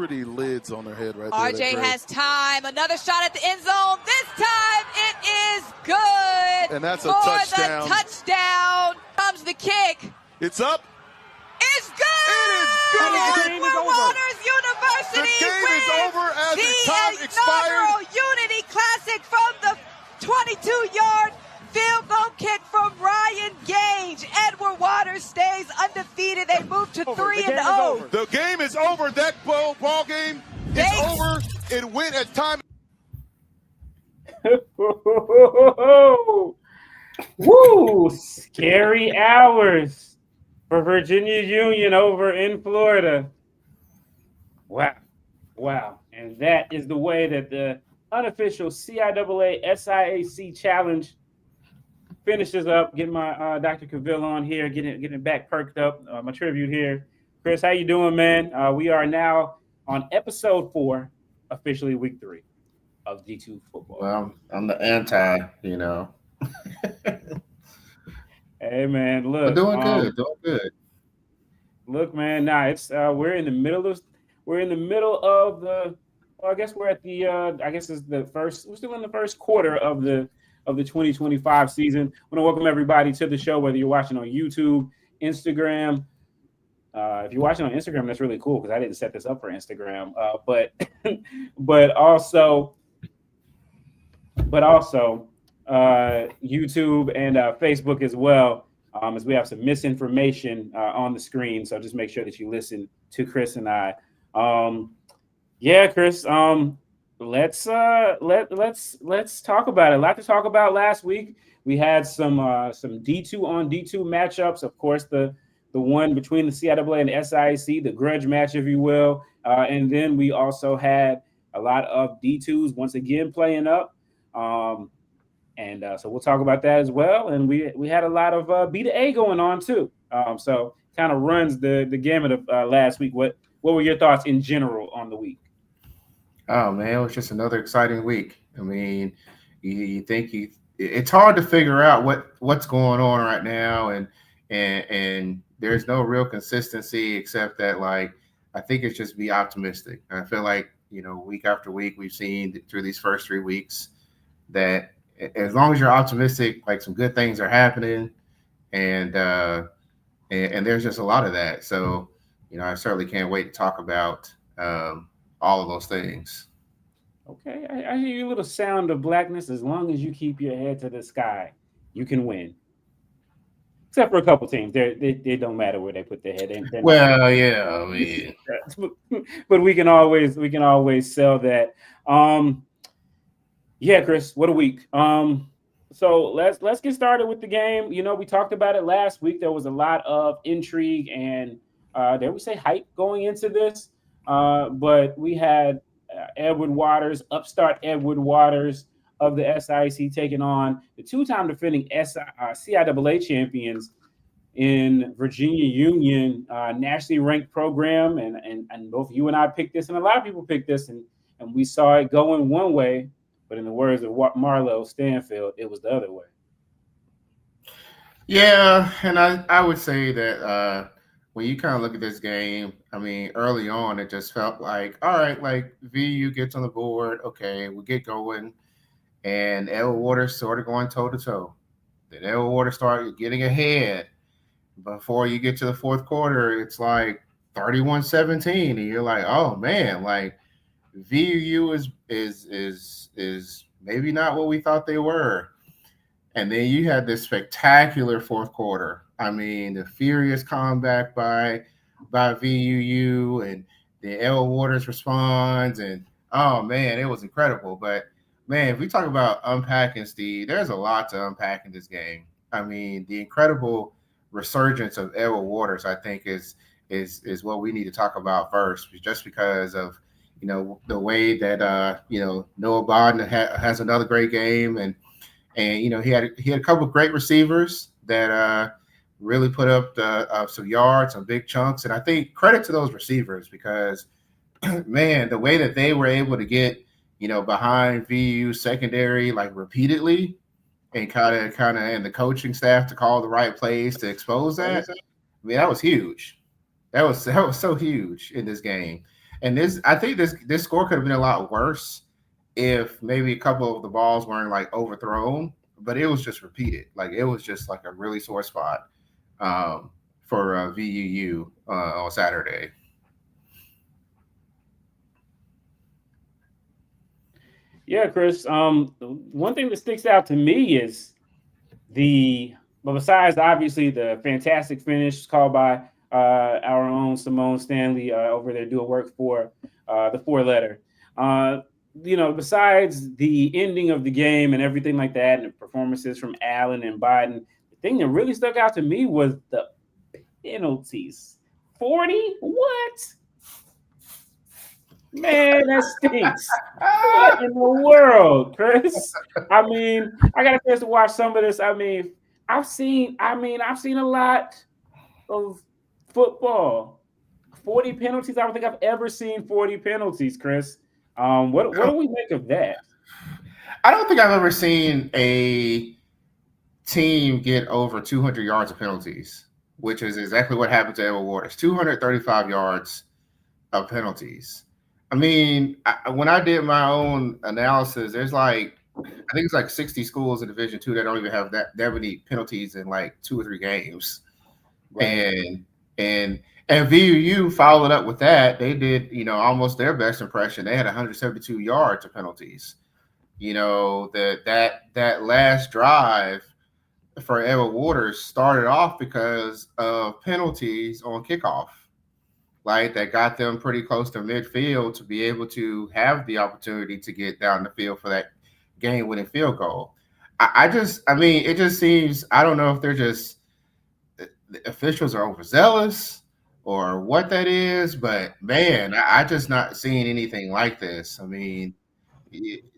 pretty lids on their head right there. RJ has time. Another shot at the end zone. This time it is good. And that's a for touchdown. the touchdown. Comes the kick. It's up. It's good. It is good. The game is over. Waters University the game is over as the time expired. Inaugural Unity Classic from the 22-yard field goal kick from Ryan Gage. Edward Waters stays undefeated. They move to 3-0. The game is over. That ball game is over. It went as time. Woo! Scary hours for Virginia Union over in Florida. Wow. And that is the way that the unofficial CIAA SIAC challenge finishes up. Getting my Dr. Cavill on here, getting it back perked up. My tribute here. Chris, how you doing, man? We are now on episode 4, officially week 3 of D2 football. Well, I'm the anti, Hey, man, look. We're doing good. Look, man, it's we're in the middle of the. Well, I guess we're at the. I guess it's the first. We're still in the first quarter of the 2025 season. I want to welcome everybody to the show, whether you're watching on YouTube, Instagram. If you're watching on Instagram, that's really cool because I didn't set this up for Instagram. But also YouTube and Facebook as well. As we have some misinformation on the screen, so just make sure that you listen to Chris and I. Chris. Let's talk about it. A lot to talk about last week. We had some D2 on D2 matchups. Of course, the one between the CIAA and the SIAC, the grudge match, if you will. And then we also had a lot of D2s once again playing up. So we'll talk about that as well. And we had a lot of B to A going on too. So kind of runs the gamut of last week. What were your thoughts in general on the week? Oh man, it was just another exciting week. I mean, you think it's hard to figure out what's going on right now, and there's no real consistency except that I think it's just be optimistic. I feel like week after week we've seen through these first 3 weeks that as long as you're optimistic, some good things are happening, and there's just a lot of that. So I certainly can't wait to talk about all of those things. Okay, I hear your little sound of blackness. As long as you keep your head to the sky, you can win. Except for a couple teams, they don't matter where they put their head in. Well, yeah, I mean, but we can always sell that. Chris, what a week. So let's get started with the game. We talked about it last week. There was a lot of intrigue and dare we say hype going into this. But we had upstart Edward Waters of the SIAC taking on the 2-time defending CIAA champions in Virginia Union, nationally ranked program. And both you and I picked this, and a lot of people picked this, and we saw it going one way. But in the words of Marlo Stanfield, it was the other way. Yeah, and I would say that when you kind of look at this game, I mean, early on, it just felt like, all right, VU gets on the board. Okay, we'll get going. And Edward Waters sort of going toe-to-toe. Then Edward Waters started getting ahead. Before you get to the fourth quarter, it's 31-17. And you're like, oh, man, VU is maybe not what we thought they were. And then you had this spectacular fourth quarter. I mean, the furious comeback by VUU, and the Edward Waters responds, and oh man, it was incredible. But man, if we talk about unpacking, Steve, there's a lot to unpack in this game. I mean, the incredible resurgence of Edward Waters, I think, is what we need to talk about first, just because of the way that Noah Bodden has another great game, and he had a couple of great receivers that really put up some yards, some big chunks, and I think credit to those receivers because man, the way that they were able to get behind VU secondary repeatedly, and kind of and the coaching staff to call the right plays to expose that. I mean, that was huge. That was so huge in this game. And I think this score could have been a lot worse if maybe a couple of the balls weren't like overthrown, but it was just repeated. Like it was just like a really sore spot for VUU on Saturday. Yeah, Chris. One thing that sticks out to me is but besides obviously the fantastic finish called by our own Simone Stanley over there doing work for the four letter. Besides the ending of the game and everything like that, and the performances from Allen and Biden, the thing that really stuck out to me was the penalties. 40? What? Man, that stinks. What in the world, Chris? I mean, I got a chance to watch some of this. I mean, I've seen a lot of football. 40 penalties. I don't think I've ever seen 40 penalties, Chris. What do we make of that? I don't think I've ever seen a team get over 200 yards of penalties, which is exactly what happened to Edward Waters. 235 yards of penalties. I mean, when I did my own analysis, there's like, I think it's like 60 schools in Division II that don't even have that many penalties in like 2 or 3 games. Right. And VUU followed up with that. They did, almost their best impression. They had 172 yards of penalties. That last drive for Edward Waters started off because of penalties on kickoff. Like that got them pretty close to midfield to be able to have the opportunity to get down the field for that game-winning field goal. It just seems, I don't know if they're just, the officials are overzealous or what that is, but man, I just not seeing anything like this. I mean,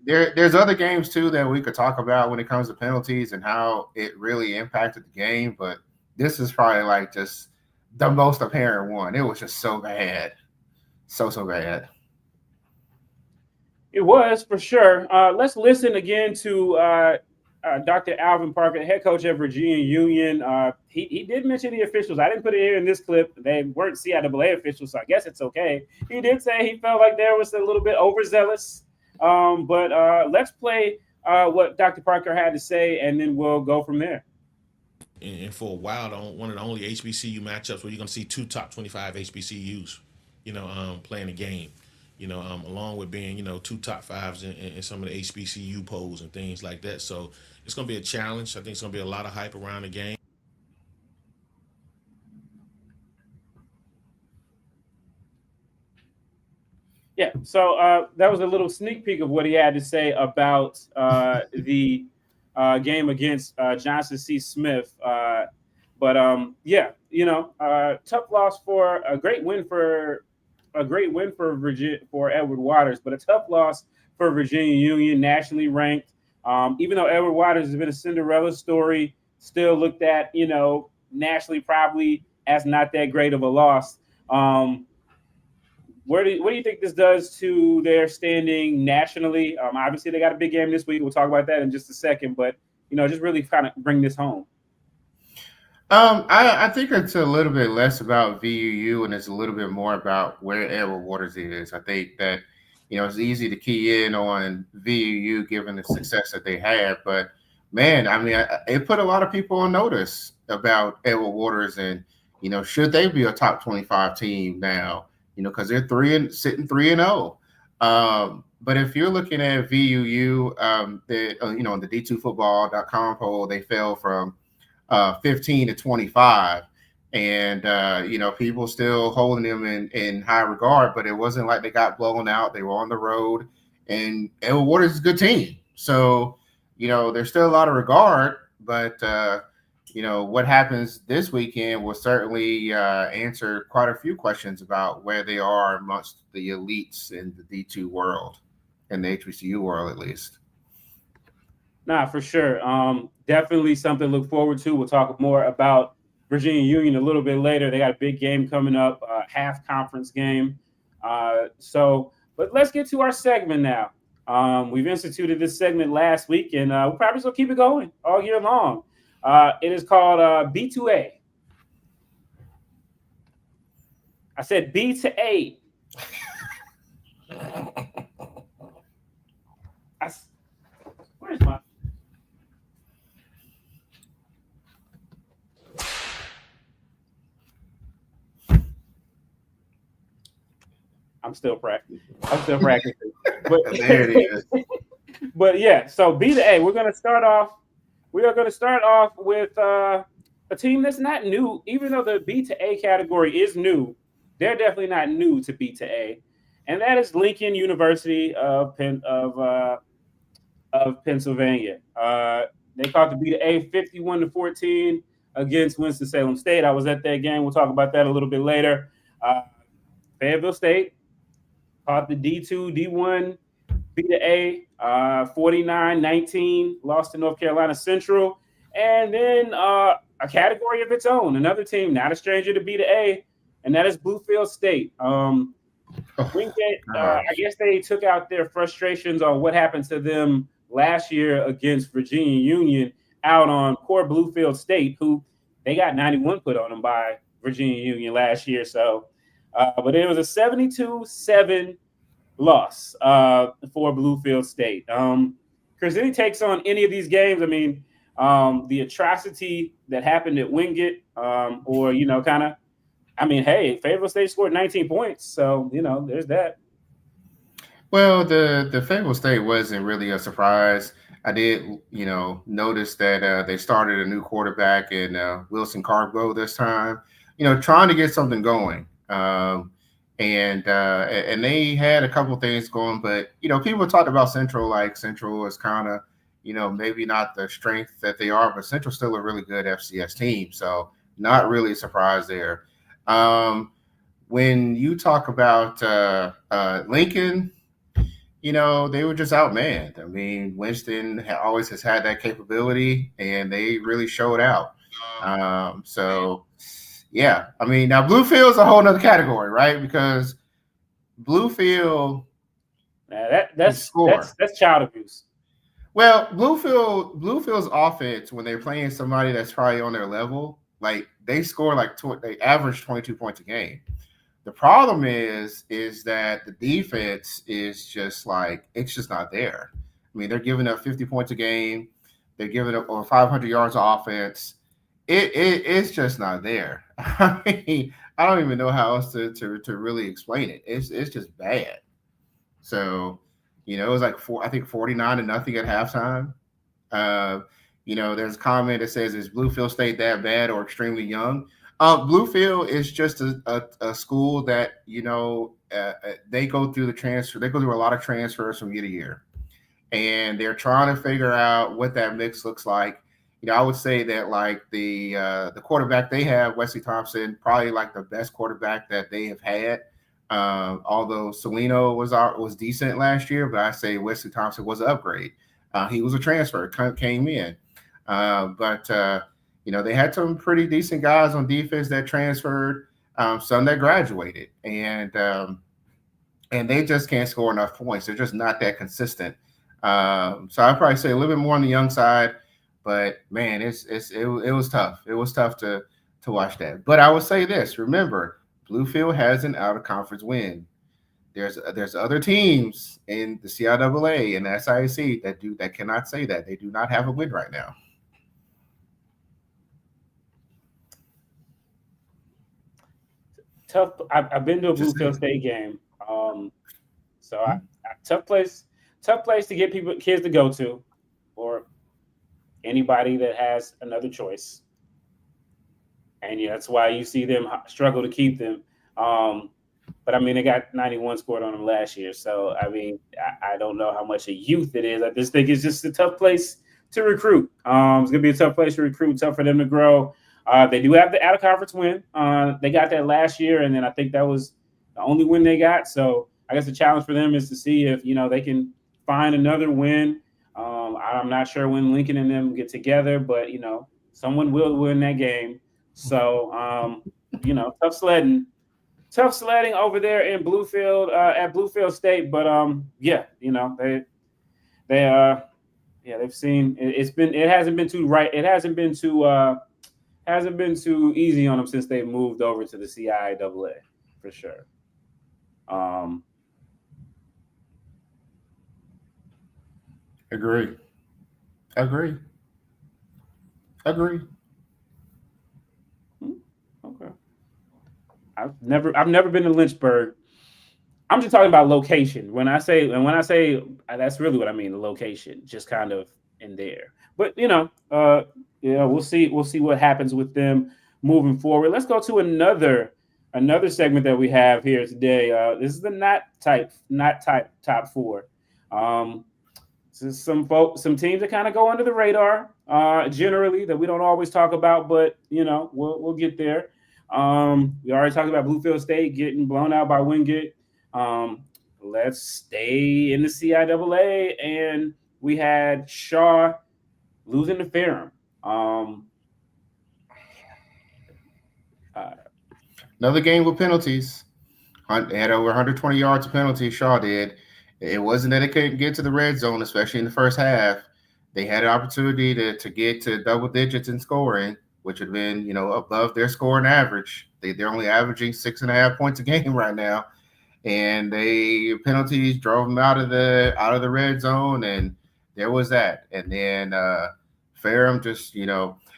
there's other games too that we could talk about when it comes to penalties and how it really impacted the game, but this is probably like just the most apparent one. It was just so bad. So bad. It was for sure. Let's listen again to Dr. Alvin Parker, head coach at Virginia Union. He did mention the officials. I didn't put it here in this clip. They weren't CIAA officials, so I guess it's okay. He did say he felt like there was a little bit overzealous. But let's play what Dr. Parker had to say, and then we'll go from there. And for a while, one of the only HBCU matchups where you're going to see 2 top 25 HBCUs, playing the game, along with being, 2 top 5s in some of the HBCU polls and things like that. So it's going to be a challenge. I think it's going to be a lot of hype around the game. Yeah, so that was a little sneak peek of what he had to say about the game against Johnson C. Smith. Tough loss for a great win for Virginia, for Edward Waters, but a tough loss for Virginia Union, nationally ranked. Even though Edward Waters has been a Cinderella story, still looked at, nationally probably as not that great of a loss. What do you think this does to their standing nationally? Obviously, they got a big game this week. We'll talk about that in just a second, but just really kind of bring this home. I think it's a little bit less about VUU and it's a little bit more about where Edward Waters is. I think that it's easy to key in on VUU given the success that they had, but man, it put a lot of people on notice about Edward Waters and should they be a top 25 team now? Because they're sitting 3-0. But if you're looking at VUU, on the D2football.com poll, they fell from 15 to 25. And, people still holding them in high regard, but it wasn't like they got blown out. They were on the road, and Edward Waters is a good team. So, there's still a lot of regard, but what happens this weekend will certainly answer quite a few questions about where they are amongst the elites in the D2 world, in the HBCU world at least. Nah, for sure. Definitely something to look forward to. We'll talk more about Virginia Union a little bit later. They got a big game coming up, half conference game. But let's get to our segment now. We've instituted this segment last week, and we'll probably still keep it going all year long. It is called B2A. I said B to A. I'm still practicing. But There it is. But yeah, so B to A. We are going to start off with a team that's not new, even though the B to A category is new. They're definitely not new to B to A, and that is Lincoln University of Pennsylvania. They caught the B to A 51-14 against Winston-Salem State. I was at that game. We'll talk about that a little bit later. Fayetteville State caught the D2, D1, B to A 49-19, lost to North Carolina Central. And then a category of its own, another team, not a stranger to B to A, and that is Bluefield State. Wingate, I guess they took out their frustrations on what happened to them last year against Virginia Union out on poor Bluefield State, who they got 91 put on them by Virginia Union last year. So, but it was a 72-7 loss for Bluefield State. Chris, any takes on any of these games? I mean, the atrocity that happened at Wingate, or, you know, kind of, I mean, hey, Fayetteville State scored 19 points. So, you know, there's that. Well, the Fayetteville State wasn't really a surprise. I did, you know, notice that they started a new quarterback in Wilson Carbo this time, you know, trying to get something going. And they had a couple things going, but, you know, people talked about Central, like Central is kind of, you know, maybe not the strength that they are, but Central's still a really good FCS team. So not really a surprise there. When you talk about Lincoln, you know, they were just outmanned. I mean, Winston always has had that capability, and they really showed out. So, yeah, I mean, now Bluefield's a whole nother category, right? Because Bluefield, that's child abuse. Well, Bluefield's offense, when they're playing somebody that's probably on their level, like they score like they average 22 points a game. The problem is that the defense is just like, it's just not there. I mean, they're giving up 50 points a game. They're giving up over 500 yards of offense. It's just not there. I mean, I don't even know how else to really explain it. It's just bad. So, you know, it was like 49-0 at halftime. You know, there's a comment that says, is Bluefield State that bad or extremely young? Bluefield is just a school that, you know, they go through they go through a lot of transfers from year to year, and they're trying to figure out what that mix looks like. You know, I would say that like the quarterback they have, Wesley Thompson, probably like the best quarterback that they have had. Although Salino was decent last year, but I say Wesley Thompson was an upgrade. He was a transfer, came in, but you know, they had some pretty decent guys on defense that transferred, some that graduated, and they just can't score enough points. They're just not that consistent. So I'd probably say a little bit more on the young side, but man, it was tough. It was tough to watch that. But I would say this: remember, Bluefield has an out-of-conference win. There's other teams in the CIAA and the SIAC that cannot say that. They do not have a win right now. Tough. I've been to a Bluefield State game, so tough place to get kids to go to, or anybody that has another choice. And yeah, that's why you see them struggle to keep them. But I mean, they got 91 scored on them last year. So I mean, I don't know how much a youth it is. I just think it's just a tough place to recruit. It's gonna be a tough place to recruit, tough for them to grow. They do have the out of conference win. They got that last year, and then I think that was the only win they got. So I guess the challenge for them is to see if, you know, they can find another win. I'm not sure when Lincoln and them get together, but, you know, someone will win that game. So, you know, tough sledding over there in Bluefield, at Bluefield State. But yeah, you know, they've seen it hasn't been too easy on them since they moved over to the CIAA, for sure. Agree. Okay. I've never been to Lynchburg. I'm just talking about location. When I say that's really what I mean. The location, just kind of in there. But we'll see. We'll see what happens with them moving forward. Let's go to another segment that we have here today. This is the not type top four. So some teams that kind of go under the radar, generally, that we don't always talk about, but we'll get there. We already talked about Bluefield State getting blown out by Wingate. Let's stay in the CIAA, and we had Shaw losing to Ferrum. Another game with penalties. They had over 120 yards of penalties. Shaw did. It wasn't that they couldn't get to the red zone, especially in the first half. They had an opportunity to get to double digits in scoring, which would have been, above their scoring average. They're only averaging 6.5 points a game right now. And penalties drove them out of the red zone, and there was that. And then Ferrum just,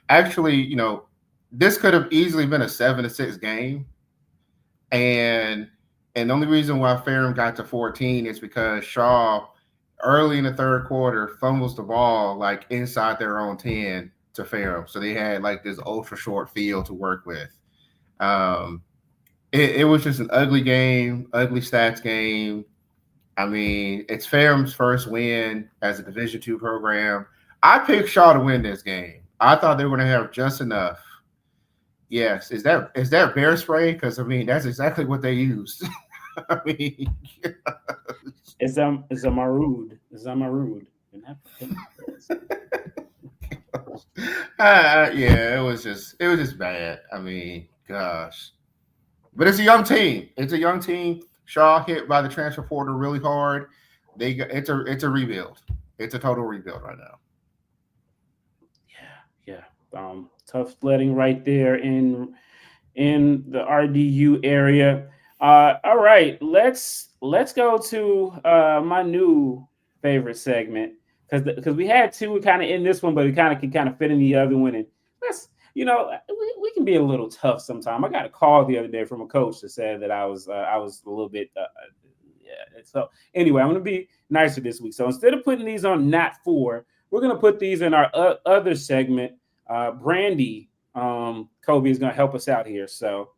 actually, this could have easily been a 7-6 game. And the only reason why Ferrum got to 14 is because Shaw, early in the third quarter, fumbles the ball like inside their own 10 to Ferrum. So they had like this ultra short field to work with. It was just an ugly game, ugly stats game. I mean, it's Ferrum's first win as a Division II program. I picked Shaw to win this game. I thought they were going to have just enough. Yes. Is that bear spray? Because, I mean, that's exactly what they used. I mean, it's a Marud. Yeah, it was just bad. I mean, gosh. But it's a young team. Shaw hit by the transfer portal really hard. It's a rebuild. It's a total rebuild right now. Yeah. Tough sledding right there in the RDU area. All right, let's go to my new favorite segment because we had two kind of in this one, but it can kind of fit in the other one. And let's we can be a little tough sometimes. I got a call the other day from a coach that said that I was a little bit So anyway, I'm going to be nicer this week. So instead of putting these on not four, we're going to put these in our other segment. Brandy, Kobe is going to help us out here. So.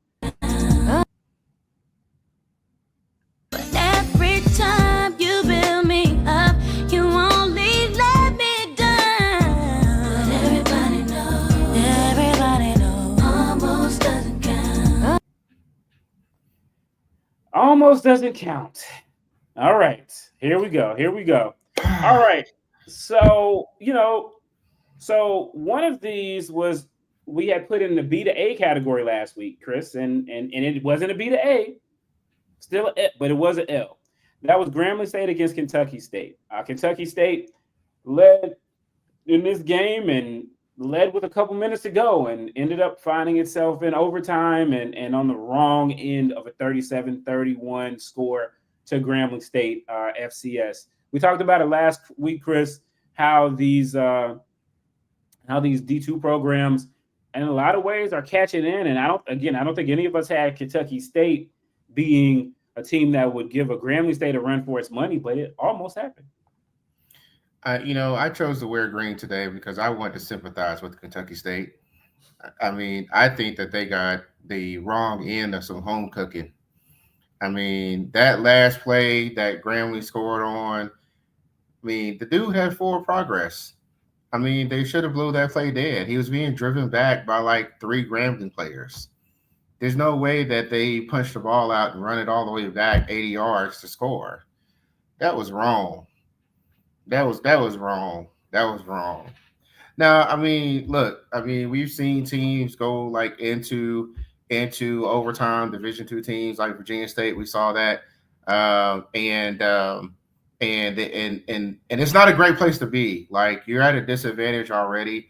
Every time you build me up, you only let me down. But everybody knows, almost doesn't count. Almost doesn't count. All right, here we go. All right, so so one of these was we had put in the B to A category last week, Chris, and it wasn't a B to A. Still, but it was an L. That was Grambling State against Kentucky State. Kentucky State led in this game and led with a couple minutes to go and ended up finding itself in overtime and on the wrong end of a 37-31 score to Grambling State FCS. We talked about it last week, Chris, how these D2 programs in a lot of ways are catching in. And I don't think any of us had Kentucky State being a team that would give a Grambling State a run for its money, but it almost happened. I chose to wear green today because I want to sympathize with Kentucky State. I mean, I think that they got the wrong end of some home cooking. I mean, that last play that Grambling scored on, I mean, the dude had forward progress. I mean, they should have blew that play dead. He was being driven back by like 3 Grambling players. There's no way that they punched the ball out and run it all the way back 80 yards to score. That was wrong. That was wrong. That was wrong. Now, I mean, look, we've seen teams go like into overtime, Division II teams like Virginia State. We saw that, and it's not a great place to be. Like, you're at a disadvantage already,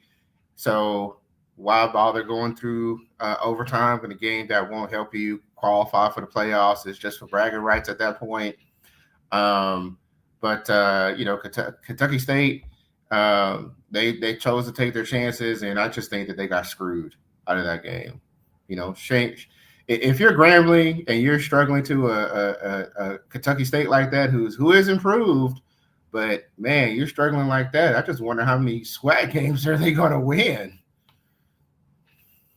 so why bother going through overtime in a game that won't help you qualify for the playoffs? It's just for bragging rights at that point. But Kentucky State, they chose to take their chances, and I just think that they got screwed out of that game. Shame. if you're Grambling and you're struggling to a Kentucky State like that, who is improved, but man, you're struggling like that. I just wonder how many SWAC games are they going to win.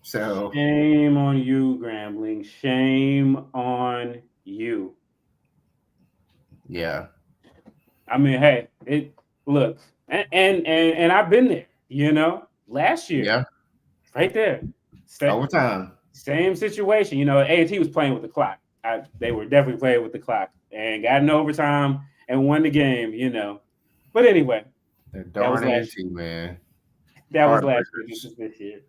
So shame on you, Grambling. Shame on you. Yeah. I mean, hey, it look, and I've been there, you know, last year. Yeah. Right there. Overtime. Same situation. You know, A&T was playing with the clock. They were definitely playing with the clock and got in overtime and won the game, you know. But anyway. That was last year, man. That was last year. This is this year.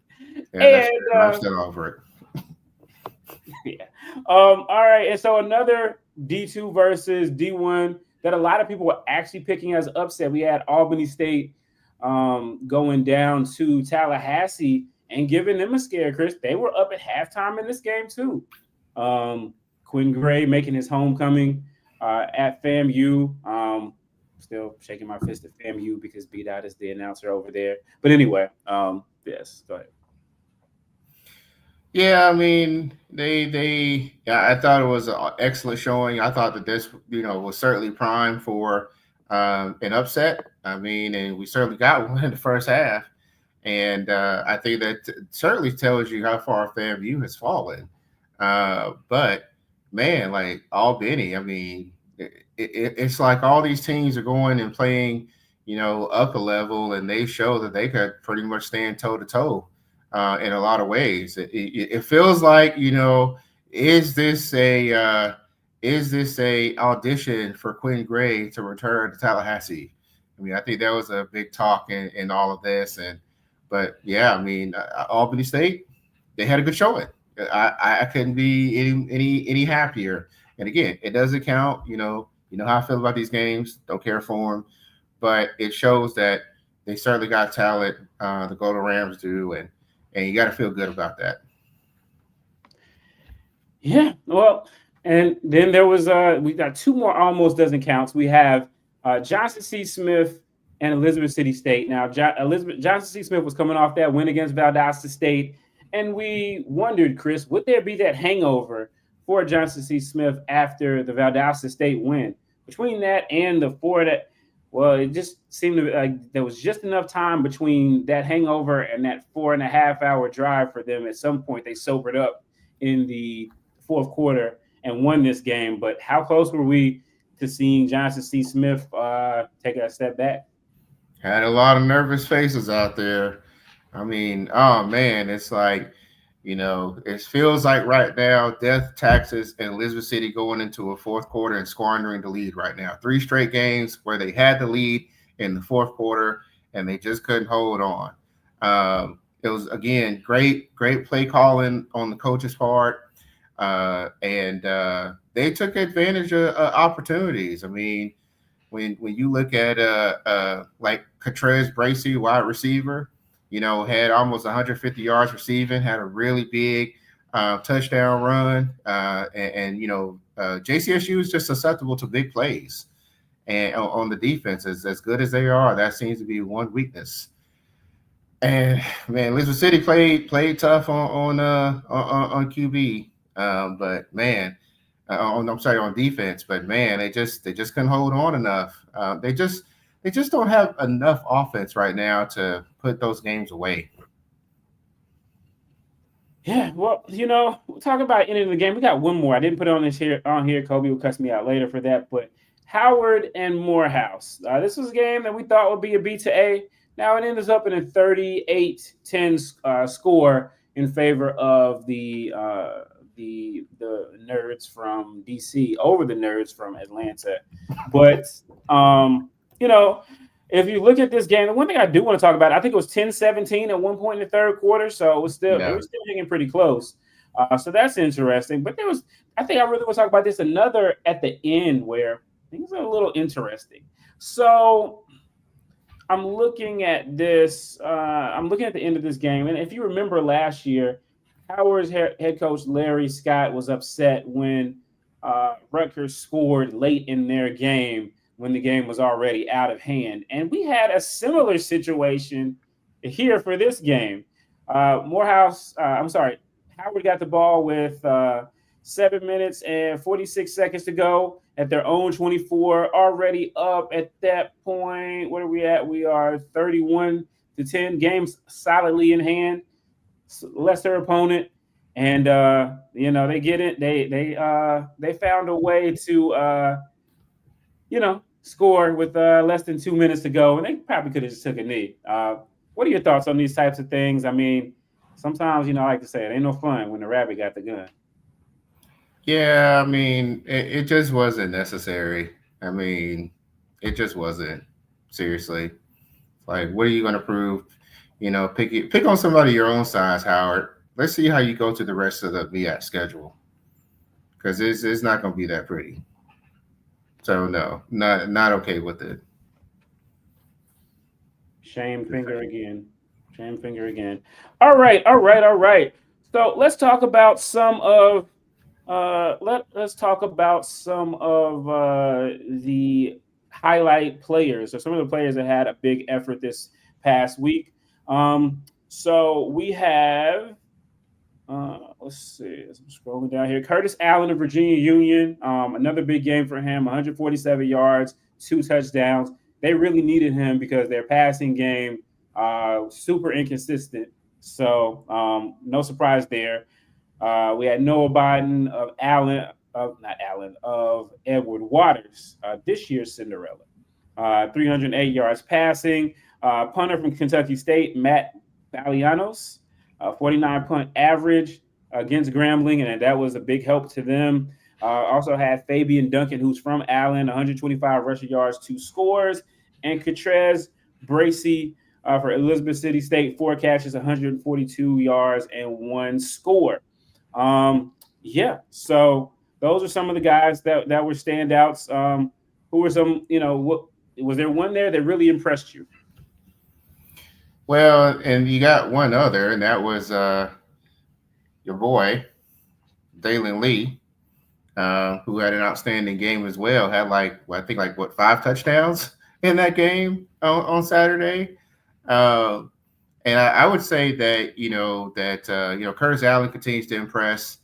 Yeah, I'm still over it. Yeah. All right. And so another D2 versus D1 that a lot of people were actually picking as upset. We had Albany State going down to Tallahassee and giving them a scare, Chris. They were up at halftime in this game too. Quinn Gray making his homecoming at FAMU. Still shaking my fist at FAMU because B-Dot is the announcer over there. But anyway, yes, go ahead. Yeah, I mean, I thought it was an excellent showing. I thought that this, was certainly prime for an upset. I mean, and we certainly got one in the first half. And I think that certainly tells you how far FAMU has fallen. But, man, like Albany, I mean, it's like all these teams are going and playing, up a level, and they show that they could pretty much stand toe-to-toe. In a lot of ways, it feels like is this a audition for Quinn Gray to return to Tallahassee? I mean, I think that was a big talk in all of this, but yeah, I mean, Albany State, they had a good showing. I couldn't be any happier. And again, it doesn't count. You know how I feel about these games. Don't care for them, but it shows that they certainly got talent. The Golden Rams do, and you got to feel good about that. Yeah, well, and then there was we got two more almost doesn't counts. We have Johnson C. Smith and Elizabeth City State. Now, Johnson C. Smith was coming off that win against Valdosta State, and we wondered, Chris, would there be that hangover for Johnson C. Smith after the Valdosta State win? Between that and the four that. Well, it just seemed to be like there was just enough time between that hangover and that 4.5-hour drive for them. At some point, they sobered up in the fourth quarter and won this game. But how close were we to seeing Johnson C. Smith take a step back? Had a lot of nervous faces out there. I mean, oh, man, it's like, it feels like right now, death, taxes, and Elizabeth City going into a fourth quarter and squandering the lead right now. 3 straight games where they had the lead in the fourth quarter, and they just couldn't hold on. It was, again, great play calling on the coach's part, and they took advantage of opportunities. I mean, when you look at like Catrez Bracey, wide receiver, had almost 150 yards receiving, had a really big touchdown run. And JCSU is just susceptible to big plays. And on the defense, as good as they are, that seems to be one weakness. And, man, Elizabeth City played tough on QB. But, man, on defense. But, man, they just couldn't hold on enough. They just don't have enough offense right now to put those games away. Yeah, well, we'll talk about ending the game. We got one more. I didn't put it on here. Kobe will cuss me out later for that. But Howard and Morehouse. This was a game that we thought would be a B to A. Now it ends up in a 38-10 score in favor of the nerds from DC over the nerds from Atlanta. But if you look at this game, the one thing I do want to talk about, I think it was 10-17 at one point in the third quarter, so it was still hanging pretty close. So that's interesting. But I think I really want to talk about this another at the end where things are a little interesting. So I'm looking at this. I'm looking at the end of this game, and if you remember last year, Howard's head coach Larry Scott was upset when Rutgers scored late in their game when the game was already out of hand. And we had a similar situation here for this game. Howard Howard got the ball with 7 minutes and 46 seconds to go at their own 24, already up at that point. Where are we at? We are 31-10, games solidly in hand. Lesser opponent, and they get it. They found a way to score with less than 2 minutes to go, and they probably could have just took a knee. What are your thoughts on these types of things? I mean, sometimes I like to say it ain't no fun when the rabbit got the gun. Yeah, I mean, it just wasn't necessary. I mean, it just wasn't. Seriously, like, what are you going to prove? Pick on somebody your own size, Howard. Let's see how you go to the rest of the VIAT schedule, because it's not going to be that pretty. So no, not okay with it. Shame finger again. All right. So let's talk about some of the highlight players, or some of the players that had a big effort this past week. So we have, let's see, I'm scrolling down here. Curtis Allen of Virginia Union, another big game for him, 147 yards, 2 touchdowns. They really needed him because their passing game super inconsistent. So no surprise there. We had Noah Biden of Edward Waters, this year's Cinderella. 308 yards passing. Punter from Kentucky State, Matt Balianos, 49 punt average against Grambling, and that was a big help to them. Also had Fabian Duncan, who's from Allen, 125 rushing yards, 2 scores, and Catrez Bracey for Elizabeth City State, 4 catches, 142 yards, and 1 score. So those are some of the guys that were standouts. Who were some, was there one there that really impressed you? Well, and you got one other, and that was your boy, Dalen Lee, who had an outstanding game as well. Had 5 touchdowns in that game on Saturday. And I would say that Curtis Allen continues to impress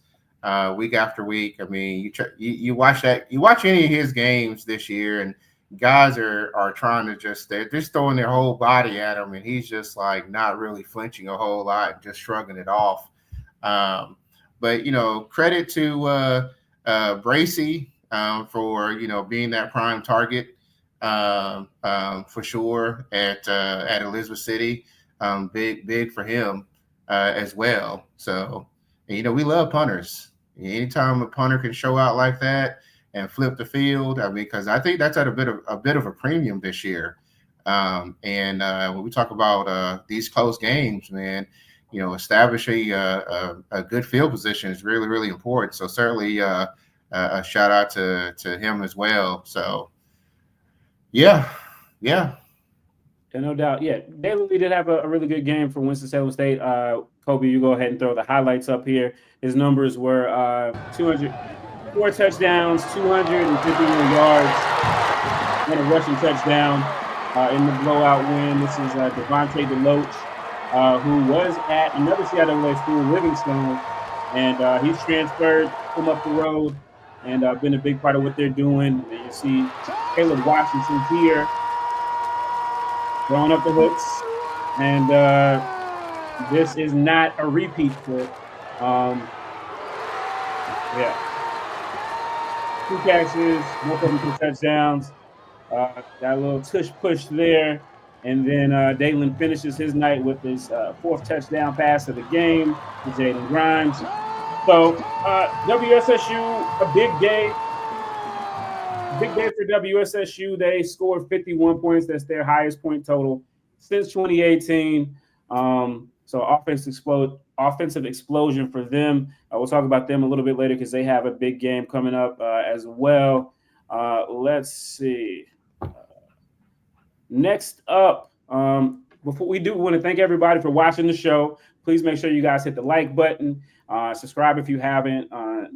week after week. I mean, you watch any of his games this year, and guys are trying to they're just throwing their whole body at him, and he's just like not really flinching a whole lot and just shrugging it off. But credit to Bracey for being that prime target for sure at Elizabeth City. Big for him as well. So we love punters. Anytime a punter can show out like that and flip the field, I mean, because I think that's at a bit of a premium this year. And when we talk about these close games, man, establishing a good field position is really, really important. So certainly a shout out to him as well. So yeah. Yeah, no doubt. Yeah, Dalen Lee did have a really good game for Winston-Salem State. Kobe, you go ahead and throw the highlights up here. His numbers were 4 touchdowns, 251 yards, and a rushing touchdown in the blowout win. This is Devontae DeLoach, who was at another CIAA school, Livingstone, and he's transferred from up the road and been a big part of what they're doing. And you see Caleb Washington here throwing up the hooks, and this is not a repeat clip. 2 catches, both of them 2 touchdowns. Got a little tush push there, and then Dalen finishes his night with his 4th touchdown pass of the game to Jaden Grimes. So WSSU, a big day. Big day for WSSU. They scored 51 points. That's their highest point total since 2018. So offensive explosion for them. We'll talk about them a little bit later because they have a big game coming up as well. Let's see. Next up, before we do, we want to thank everybody for watching the show. Please make sure you guys hit the like button. Subscribe if you haven't,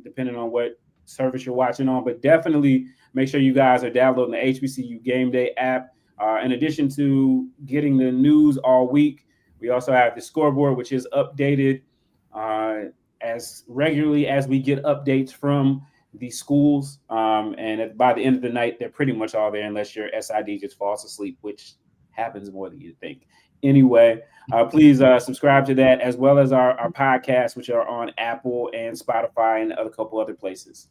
depending on what service you're watching on. But definitely make sure you guys are downloading the HBCU Game Day app. In addition to getting the news all week, we also have the scoreboard, which is updated as regularly as we get updates from the schools. And by the end of the night, they're pretty much all there unless your SID just falls asleep, which happens more than you think. Anyway, please subscribe to that as well as our podcasts, which are on Apple and Spotify and a couple other places.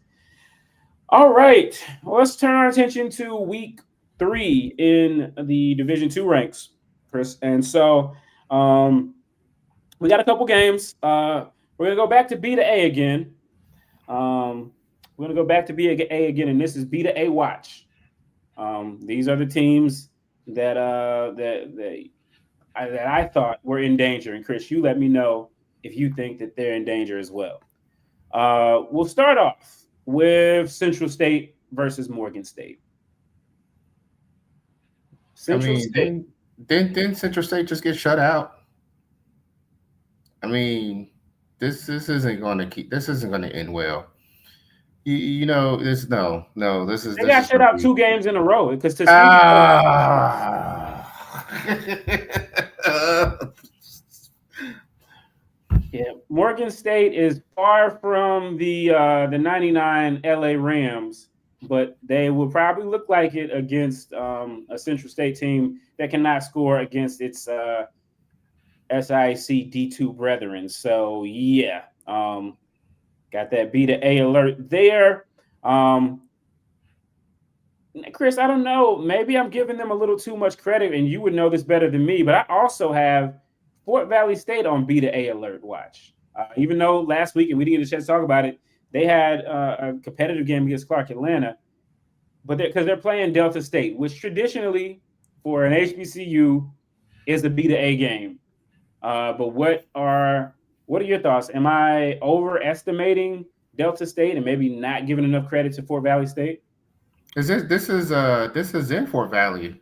All right, let's turn our attention to week 3 in the Division II ranks, Chris. And so we got a couple games. We're going to go back to B to A again. We're going to go back to B to A again, and this is B to A watch. These are the teams that I thought were in danger. And Chris, you let me know if you think that they're in danger as well. We'll start off with Central State versus Morgan State. Didn't Central State just get shut out? I mean, this isn't going to end well. They got shut out 2 games in a row because yeah, Morgan State is far from the 99 LA Rams, but they will probably look like it against a Central State team that cannot score against its SIC D2 brethren. So yeah, got that B to A alert there. Chris, I don't know. Maybe I'm giving them a little too much credit, and you would know this better than me, but I also have Fort Valley State on B to A alert watch. Even though last week, and we didn't get a chance to talk about it, they had a competitive game against Clark Atlanta, but because they're playing Delta State, which traditionally for an HBCU is a B to A game. But what are your thoughts? Am I overestimating Delta State and maybe not giving enough credit to Fort Valley State? This is in Fort Valley.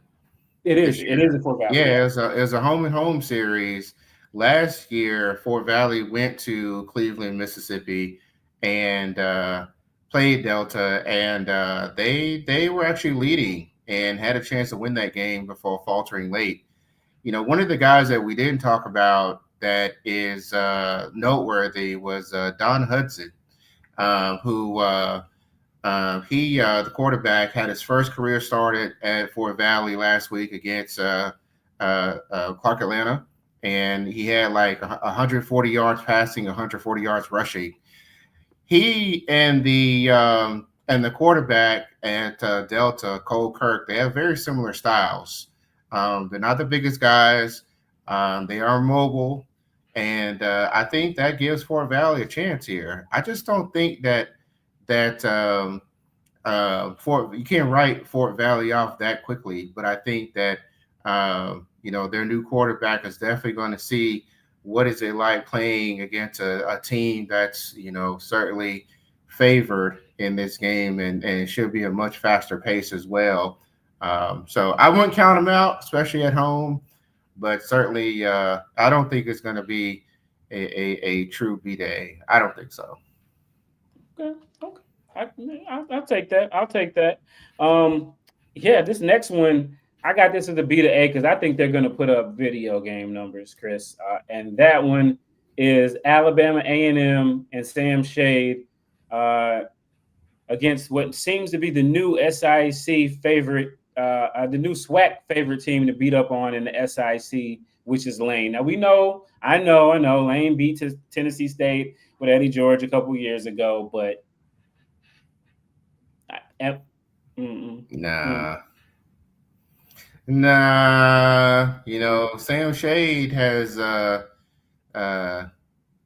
It is in Fort Valley. Yeah, it was a home and home series. Last year, Fort Valley went to Cleveland, Mississippi, and played Delta, and they were actually leading and had a chance to win that game before faltering late. One of the guys that we didn't talk about that is noteworthy was Don Hudson, who the quarterback, had his first career start at Fort Valley last week against Clark Atlanta, and he had like 140 yards passing, 140 yards rushing. He and the quarterback at Delta, Cole Kirk, they have very similar styles. They're not the biggest guys. They are mobile, and I think that gives Fort Valley a chance here. I just don't think that you can't write Fort Valley off that quickly, but I think that their new quarterback is definitely going to see what is it like playing against a team that's certainly favored in this game, and it should be a much faster pace as well. So I wouldn't count them out, especially at home, but certainly I don't think it's going to be a true B-Day. I don't think so. Okay. I'll take that. Yeah, this next one, I got this as a B to A because I think they're going to put up video game numbers, Chris. And that one is Alabama A&M and Sam Shade against what seems to be the new SIC favorite, the new SWAC favorite team to beat up on in the SIC, which is Lane. Now I know Lane beat Tennessee State with Eddie George a couple years ago, but Nah. Sam Shade has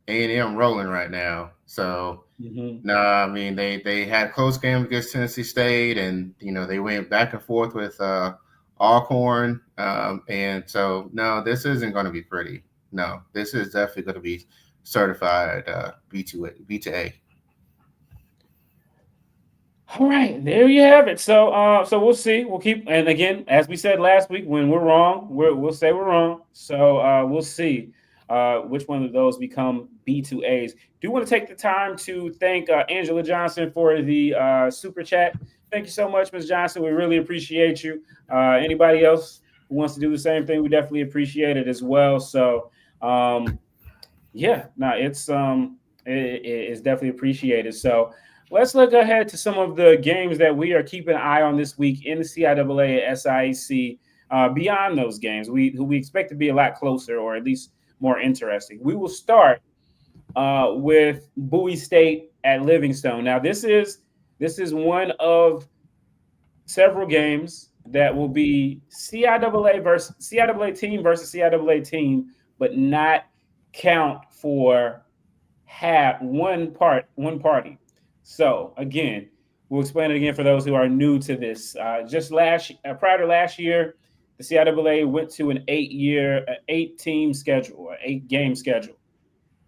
A&M rolling right now. So I mean they had a close game against Tennessee State, and they went back and forth with Alcorn, and so no, this isn't going to be pretty. No, this is definitely going to be certified B to A. All right, there you have it. So we'll see. We'll keep, and again, as we said last week, when we're wrong, we'll say we're wrong. So we'll see which one of those become B2As. Do want to take the time to thank Angela Johnson for the super chat. Thank you so much, Ms. Johnson. We really appreciate you. Anybody else who wants to do the same thing, we definitely appreciate it as well. So it's is definitely appreciated. So let's look ahead to some of the games that we are keeping an eye on this week in the CIAA and SIAC. Beyond those games, who we expect to be a lot closer or at least more interesting. We will start with Bowie State at Livingstone. Now, this is one of several games that will be CIAA team versus CIAA team, but not count for one party. So again, we'll explain it again for those who are new to this. Prior to last year, the CIAA went to an 8-game schedule.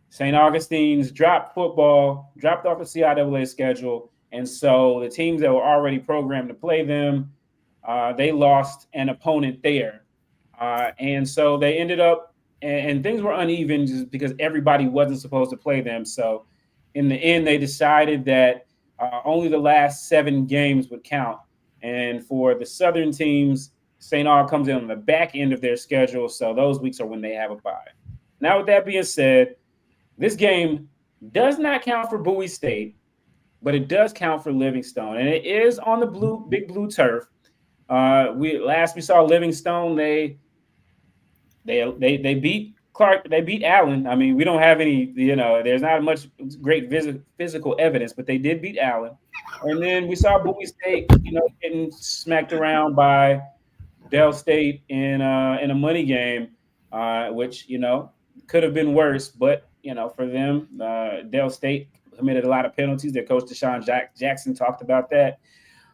St. Augustine's dropped off the CIAA schedule, and so the teams that were already programmed to play them, they lost an opponent there, and so they ended up, and things were uneven just because everybody wasn't supposed to play them. So in the end, they decided that only the last 7 games would count, and for the Southern teams, St. Aug comes in on the back end of their schedule, so those weeks are when they have a bye. Now, with that being said, this game does not count for Bowie State, but it does count for Livingstone, and it is on the big blue turf. We saw Livingstone. They beat Clark. They beat Allen. I mean, we don't have any. There's not much great physical evidence, but they did beat Allen. And then we saw Bowie State, getting smacked around by Dell State in a money game, which could have been worse, but for them, Dell State committed a lot of penalties. Their coach Deshaun Jackson talked about that.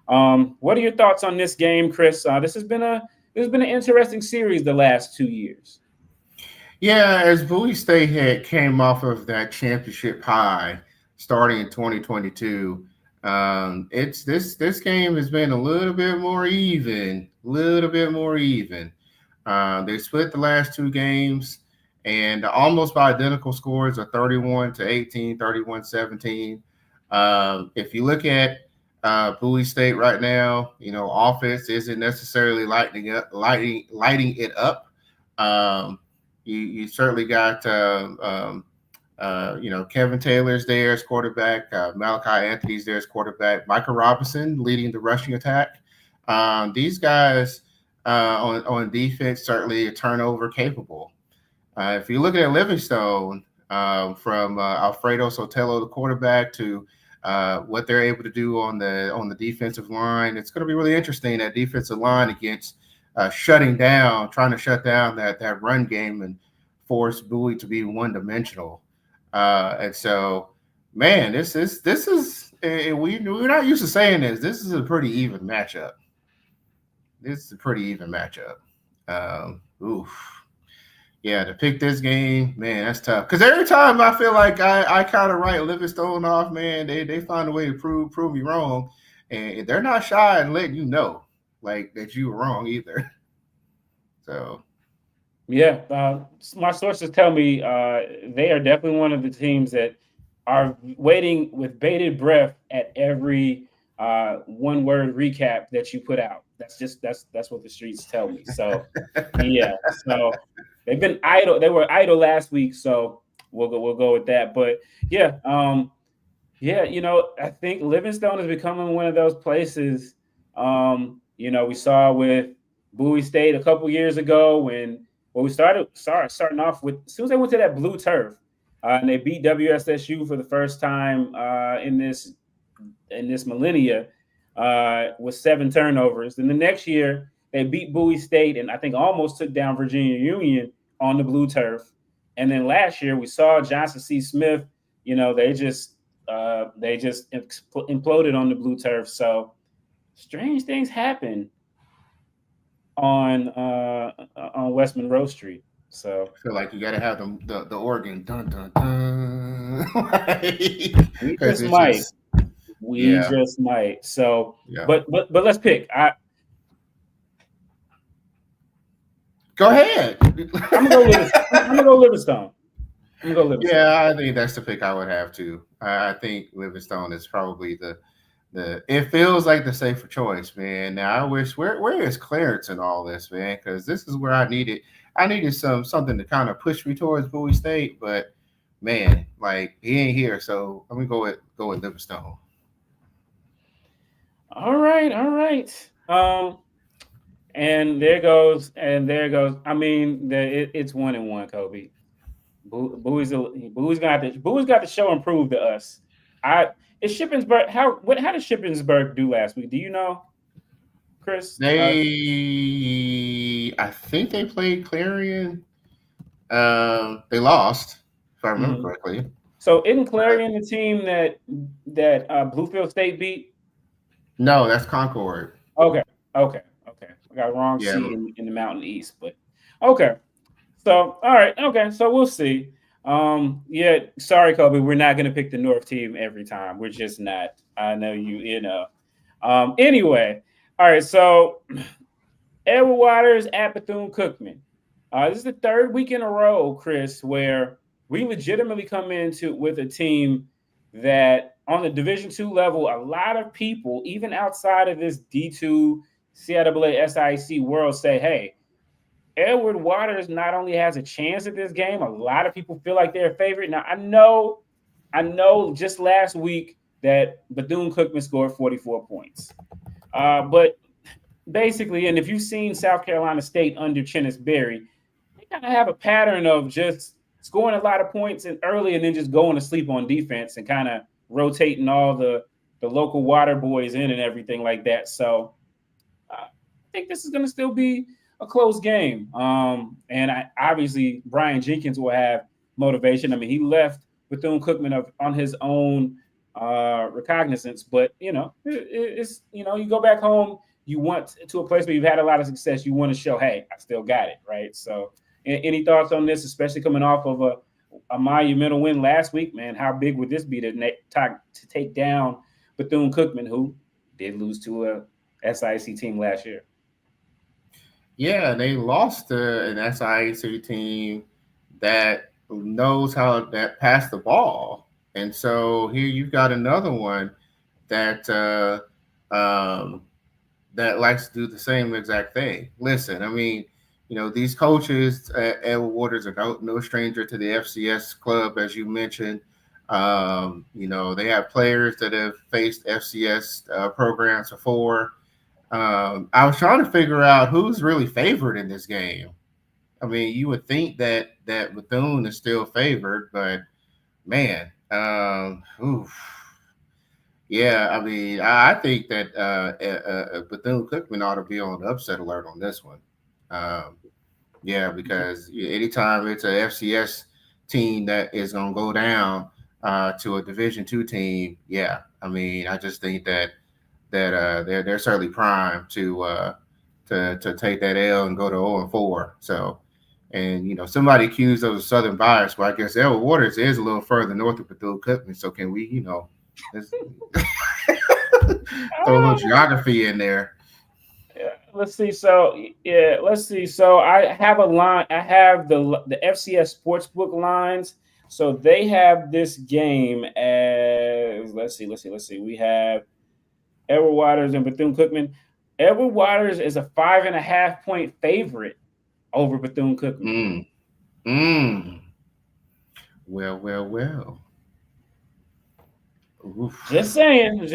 What are your thoughts on this game, Chris? This has been an interesting series the last 2 years. Yeah, as Bowie State came off of that championship high starting in 2022, this game has been a little bit more even. They split the last 2 games, and almost by identical scores of 31-18, 31-17. If you look at Bowie State right now, offense isn't necessarily lighting it up. You certainly got Kevin Taylor's there as quarterback, Malachi Anthony's there as quarterback, Michael Robinson leading the rushing attack. These guys on defense certainly are turnover capable. If you look at Livingstone, from Alfredo Sotelo, the quarterback, to what they're able to do on the defensive line, it's going to be really interesting, that defensive line against trying to shut down that run game and force Bowie to be one-dimensional. And so, man, this is we're not used to saying this. This is a pretty even matchup. Yeah, to pick this game, man, that's tough. Because every time I feel like I kind of write Livingstone off, man, they find a way to prove me wrong, and they're not shy in letting you know, like, that you were wrong either. So, yeah, my sources tell me they are definitely one of the teams that are waiting with bated breath at every one-word recap that you put out. That's what the streets tell me. So, yeah, so. They've been idle. They were idle last week, so we'll go with that. But yeah, I think Livingstone is becoming one of those places. We saw with Bowie State a couple years ago when we starting off with, as soon as they went to that blue turf, and they beat WSSU for the first time in this millennia with 7 turnovers. Then the next year, they beat Bowie State and I think almost took down Virginia Union on the blue turf. And then last year we saw Johnson C. Smith, they just imploded on the blue turf. So strange things happen on West Monroe Street. So I feel like you got to have the organ. Dun, dun, dun. We just might. So, yeah. But let's pick. Go ahead. I'm gonna go Livingstone. Yeah, I think that's the pick I would have too. I think Livingstone is probably the. It feels like the safer choice, man. Now I wish where is Clarence in all this, man? Because this is where I needed something to kind of push me towards Bowie State, but man, like he ain't here, so let me go with Livingstone. All right, all right. And there goes, and there goes. I mean, it's 1-1, Kobe. Bowie's got to show and prove to us. Is Shippensburg how did Shippensburg do last week? Do you know, Chris? I think they played Clarion. They lost, if I remember correctly. So isn't Clarion the team that Bluefield State beat? No, that's Concord. Okay. I got wrong seed in the Mountain East, but okay. So all right, okay. So we'll see. Yeah, sorry, Kobe. We're not gonna pick the North team every time. We're just not. I know you know. Anyway, all right. So Edward Waters at Bethune-Cookman. This is the third week in a row, Chris, where we legitimately come into with a team that on the Division II level, a lot of people, even outside of this D2 CIAA SIC world, say, hey, Edward Waters not only has a chance at this game, a lot of people feel like they're a favorite. Now, I know just last week that Bethune-Cookman scored 44 points. But basically, and if you've seen South Carolina State under Chennis Berry, they kind of have a pattern of just scoring a lot of points early and then just going to sleep on defense and kind of rotating all the local water boys in and everything like that. So I think this is going to still be a close game. And obviously Brian Jenkins will have motivation. I mean, he left Bethune-Cookman on his own recognizance, but it's you go back home, you want to a place where you've had a lot of success, you want to show, hey, I still got it, right? So any thoughts on this, especially coming off of a monumental win last week, man? How big would this be to take down Bethune-Cookman, who did lose to a SIC team last year? Yeah, they lost to an SIC team that knows how to pass the ball. And so here you've got another one that that likes to do the same exact thing. Listen, I mean, these coaches, Edward Waters are no stranger to the FCS club, as you mentioned. They have players that have faced FCS programs before. I was trying to figure out who's really favored in this game. I mean, you would think that Bethune is still favored, but man, yeah, I mean, I think that Bethune-Cookman ought to be on upset alert on this one. Yeah, because anytime it's an FCS team that is going to go down to a Division II team, yeah, I mean, I just think that they're certainly primed to take that L and go to 0-4. So, and somebody accused of a Southern bias, but I guess Edward Waters is a little further north of Bethune-Cookman. So can we, throw a little geography in there? Yeah, let's see. So I have a line. I have the FCS Sportsbook lines. So they have this game as let's see. We have Edward Waters and Bethune-Cookman. Edward Waters is a 5.5 point favorite over Bethune-Cookman. Well. Oof. Just saying.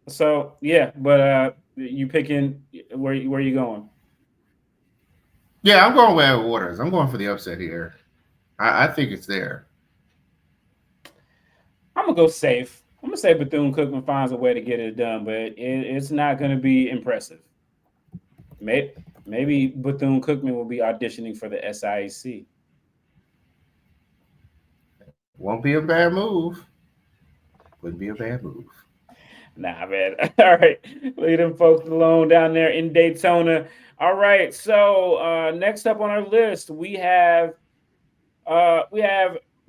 So yeah, but you picking where you going? Yeah, I'm going with Edward Waters. I'm going for the upset here. I think it's there. I'm gonna go safe. I'm gonna say Bethune-Cookman finds a way to get it done, but it's not gonna be impressive. Maybe Bethune-Cookman will be auditioning for the SIC. Won't be a bad move. Wouldn't be a bad move. Nah, man. All right. Leave them folks alone down there in Daytona. All right. So next up on our list, we have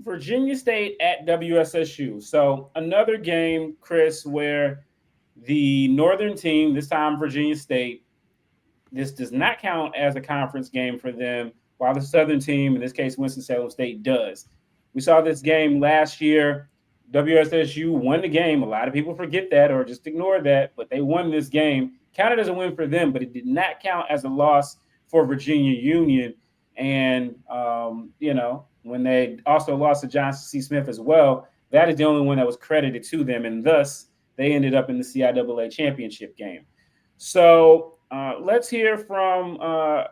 Virginia State at WSSU. So another game, Chris, where the Northern team, this time Virginia State, this does not count as a conference game for them, while the Southern team, in this case Winston-Salem State, does. We saw this game last year. WSSU won the game. A lot of people forget that or just ignore that, but they won this game. Counted as a win for them, but it did not count as a loss for Virginia Union. And, when they also lost to Johnson C. Smith as well, that is the only one that was credited to them, and thus they ended up in the CIAA championship game. So let's hear from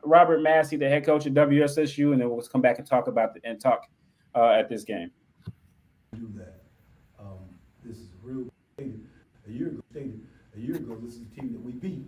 Robert Massey, the head coach at WSSU, and then we'll come back and talk at this game. Do that. This is a real a year ago, this is the team that we beat,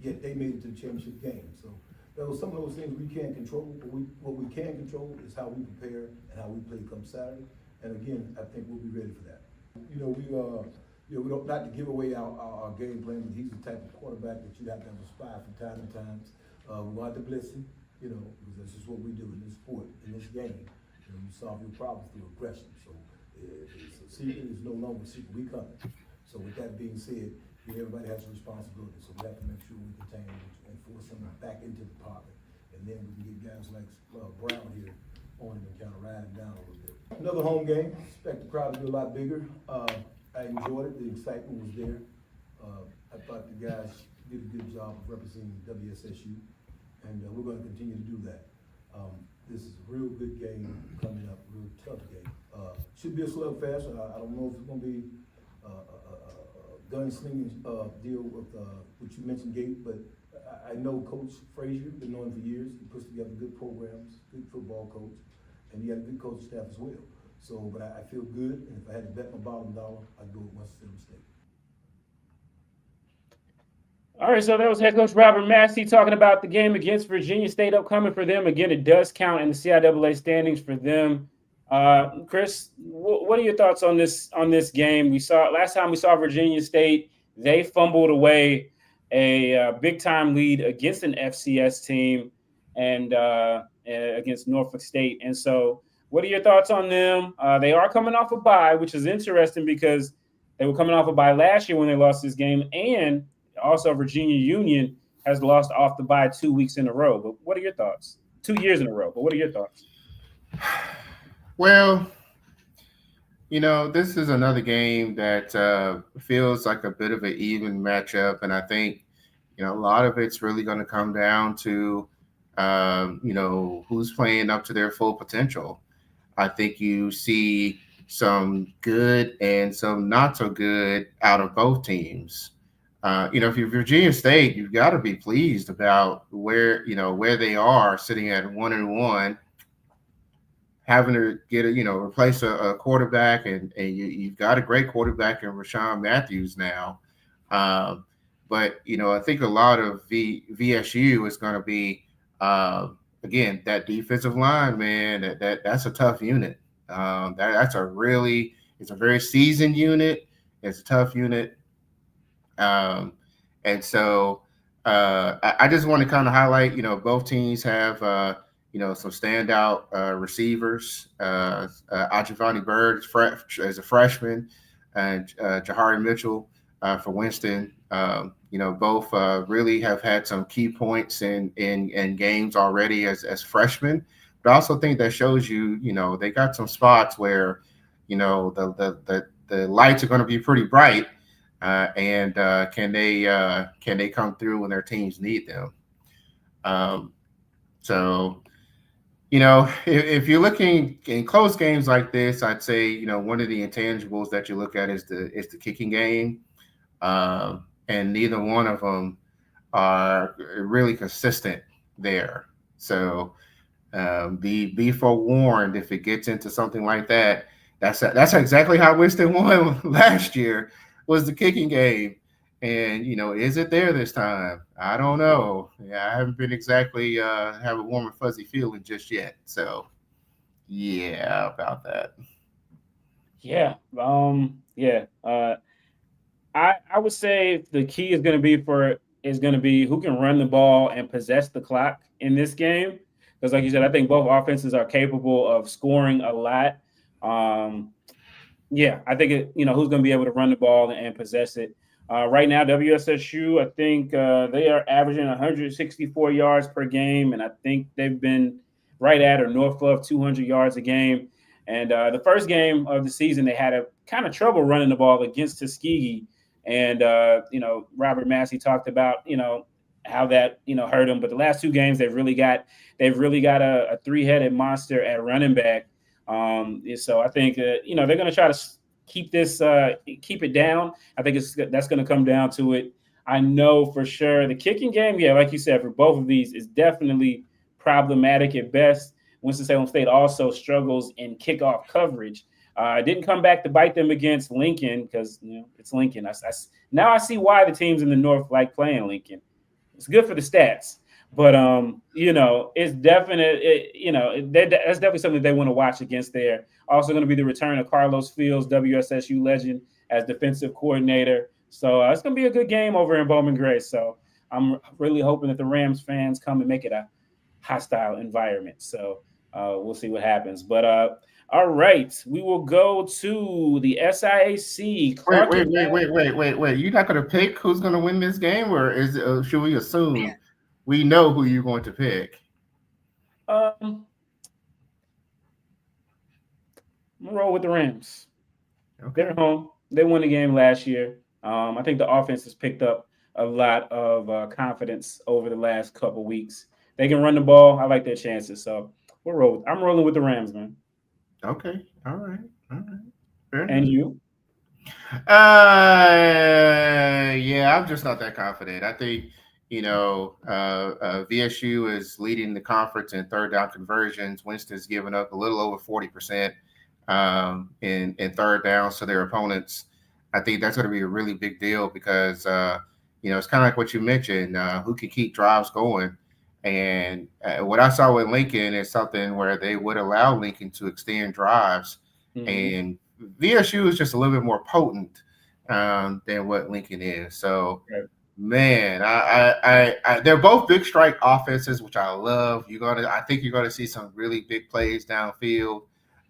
yet they made it to the championship game. So there were some of those things we can't control, but what we can control is how we prepare and how we play come Saturday. And again, I think we'll be ready for that. We don't, not to give away our game plan, but he's the type of quarterback that you have to have a spy from time to time. We want to blitz him, because that's just what we do in this sport, in this game. You solve your problems through aggression. So it's a secret is no longer a secret. We coming. So with that being said, everybody has a responsibility. So we have to make sure we contain and force them back into the pocket. And then we can get guys like Brown here on him and kind of ride him down a little bit. Another home game. Expect the crowd to be a lot bigger. I enjoyed it. The excitement was there. I thought the guys did a good job of representing WSSU, and we're going to continue to do that. This is a real good game coming up, real tough game. Should be a slugfest. I don't know if it's going to be a gunslinging deal with what you mentioned, Gabe, but I know Coach Frazier, been knowing for years. He puts together good programs, good football coach, and he had a good coaching staff as well. So, but I feel good, and if I had to bet my bottom dollar, I'd go with Winston-Salem State. All right, so that was head coach Robert Massey talking about the game against Virginia State upcoming for them. Again, it does count in the CIAA standings for them. Chris, what are your thoughts on this game? Last time we saw Virginia State, they fumbled away a big time lead against an FCS team and against Norfolk State. And so, what are your thoughts on them? They are coming off a bye, which is interesting because they were coming off a bye last year when they lost this game, and also Virginia Union has lost off the bye 2 weeks in a row. But what are your thoughts? 2 years in a row. But what are your thoughts? Well, this is another game that feels like a bit of an even matchup. And I think, a lot of it's really going to come down to, who's playing up to their full potential. I think you see some good and some not so good out of both teams. If you're Virginia State, you've got to be pleased about where they are sitting at 1-1, having to replace a quarterback, and you've got a great quarterback in Rashawn Matthews now. But I think a lot of VSU is going to be again that defensive line, man. That's a tough unit. It's a very seasoned unit. It's a tough unit. And so I just want to kind of highlight, both teams have, some standout receivers. Ajivani Bird as a freshman, and Jahari Mitchell for Winston. Both really have had some key points in games already as freshmen. But I also think that shows you, they got some spots where, the lights are going to be pretty bright. And can they come through when their teams need them? So, if you're looking in close games like this, I'd say one of the intangibles that you look at is the kicking game, and neither one of them are really consistent there. So be forewarned if it gets into something like that. That's exactly how Winston won last year. Was the kicking game, and is it there this time? I don't know. Yeah, I haven't been exactly have a warm and fuzzy feeling just yet. So, yeah, about that. Yeah, I would say the key is going to be who can run the ball and possess the clock in this game. Because, like you said, I think both offenses are capable of scoring a lot. I think who's going to be able to run the ball and possess it. Right now, WSSU, I think they are averaging 164 yards per game, and I think they've been right at or north of 200 yards a game. And the first game of the season, they had a kind of trouble running the ball against Tuskegee. And, Robert Massey talked about, how that, hurt them. But the last two games, they've really got a three-headed monster at running back. So I think they're going to try to keep it down. I think that's going to come down to it. I know for sure the kicking game, like you said, for both of these is definitely problematic at best. Winston-Salem State also struggles in kickoff coverage. Didn't come back to bite them against Lincoln because it's Lincoln. Now I see why the teams in the North like playing Lincoln. It's good for the stats, but it's definite. That's definitely something they want to watch against there. Also going to be the return of Carlos Fields, WSSU legend, as defensive coordinator. So it's going to be a good game over in Bowman Gray. So I'm really hoping that the Rams fans come and make it a hostile environment. So we'll see what happens. But all right, we will go to the SIAC. Wait. You're not going to pick who's going to win this game, or should we assume we know who you're going to pick? I'm gonna roll with the Rams. Okay. They're home. They won the game last year. I think the offense has picked up a lot of confidence over the last couple weeks. They can run the ball. I like their chances. So I'm rolling with the Rams, man. Okay. All right. And you? Yeah, I'm just not that confident. I think, VSU is leading the conference in third down conversions. Winston's given up a little over 40% in third downs to their opponents. I think that's going to be a really big deal because, it's kind of like what you mentioned, who can keep drives going. And what I saw with Lincoln is something where they would allow Lincoln to extend drives. Mm-hmm. And VSU is just a little bit more potent than what Lincoln is. So, man, I they're both big strike offenses, which I love. I think you're gonna see some really big plays downfield.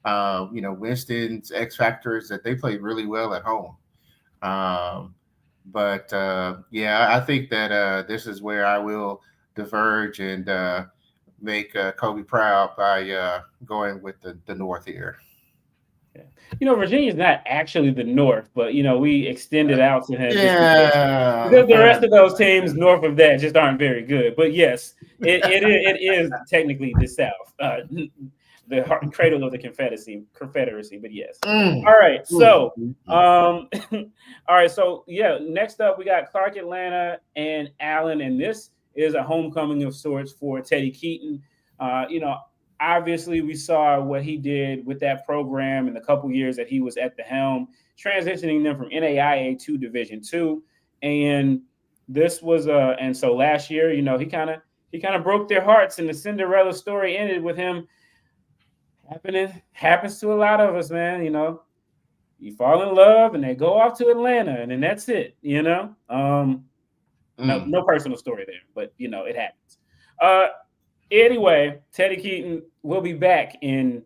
Winston's X factor is that they play really well at home. I think that this is where I will diverge and make Kobe proud by going with the North here. Virginia's not actually the North, but we extended out to him because the rest of those teams north of that just aren't very good. But yes, it is technically the South, the cradle of the Confederacy. But yes. All right. So, next up we got Clark Atlanta and Allen, and this is a homecoming of sorts for Teddy Keaton. Obviously, we saw what he did with that program in the couple years that he was at the helm, transitioning them from NAIA to Division II. And this was and so last year, he kind of broke their hearts, and the Cinderella story ended with him happens to a lot of us, man. You fall in love and they go off to Atlanta, and then that's it. No personal story there, but it happens. Anyway, Teddy Keaton will be back in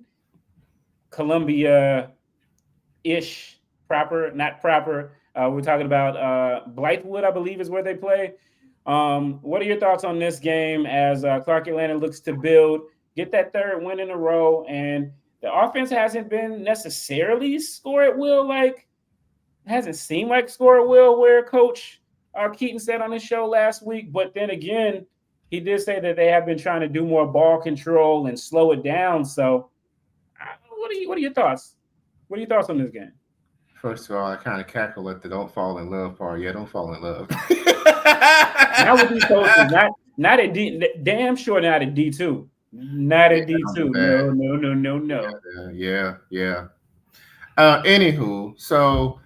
Columbia-ish, not proper. We're talking about Blythewood, I believe, is where they play. What are your thoughts on this game as Clark Atlanta looks to get that third win in a row? And the offense hasn't been necessarily score at will, hasn't seemed like score at will where Coach Keaton said on his show last week. But then again, he did say that they have been trying to do more ball control and slow it down. So what are your thoughts? What are your thoughts on this game? First of all, I kind of cackle at the don't fall in love part. Yeah, don't fall in love. Not with these coaches. Not at D. Damn sure not at D2. Not at D2. No. Yeah. Anywho, so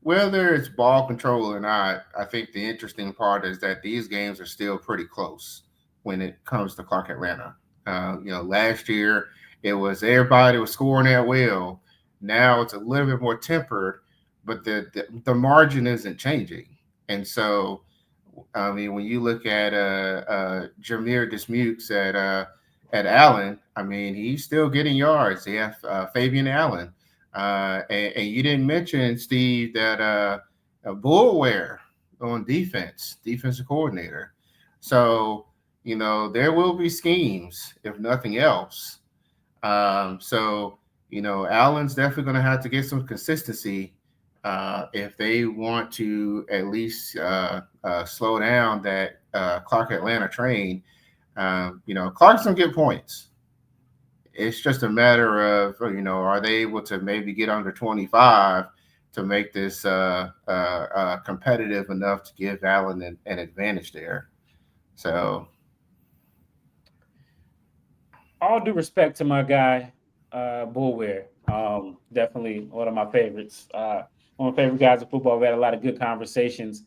whether it's ball control or not, I think the interesting part is that these games are still pretty close when it comes to Clark Atlanta. Last year it was everybody was scoring at will. Now it's a little bit more tempered, but the margin isn't changing. And so, when you look at Jameer Dismukes at Allen, he's still getting yards. They have Fabian Allen. And you didn't mention, Steve, that Bullware on defensive coordinator. So, there will be schemes, if nothing else. Allen's definitely going to have to get some consistency if they want to at least slow down that Clark Atlanta train. Clark's going to get points. It's just a matter of, are they able to maybe get under 25 to make this competitive enough to give Allen an advantage there. So, all due respect to my guy, Bowie. Definitely one of my favorites. One of my favorite guys in football. We had a lot of good conversations.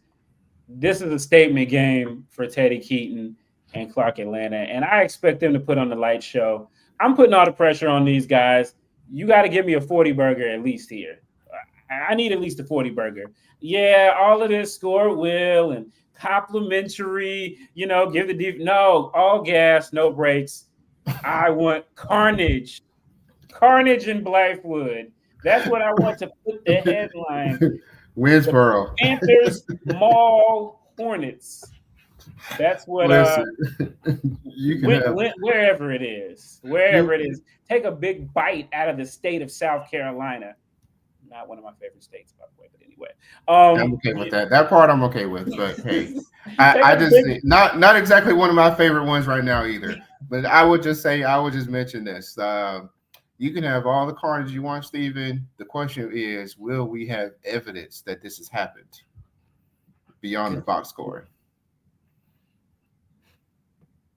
This is a statement game for Teddy Keaton and Clark Atlanta, and I expect them to put on the light show. I'm putting all the pressure on these guys. You got to give me a 40 burger at least here. I need at least a 40 burger. Yeah, all of this score will and complimentary, give the deep. No, all gas, no brakes. I want carnage. Carnage in Blythewood. That's what I want to put the headline. Winsboro. Panthers Mall Hornets. That's what Listen, you can have wherever it is. Wherever it is. Take a big bite out of the state of South Carolina. Not one of my favorite states, by the way, but anyway. I'm okay with that. That part I'm okay with, but hey, I just not exactly one of my favorite ones right now either. But I would just mention this. You can have all the carnage you want, Stephen. The question is, will we have evidence that this has happened beyond the box score?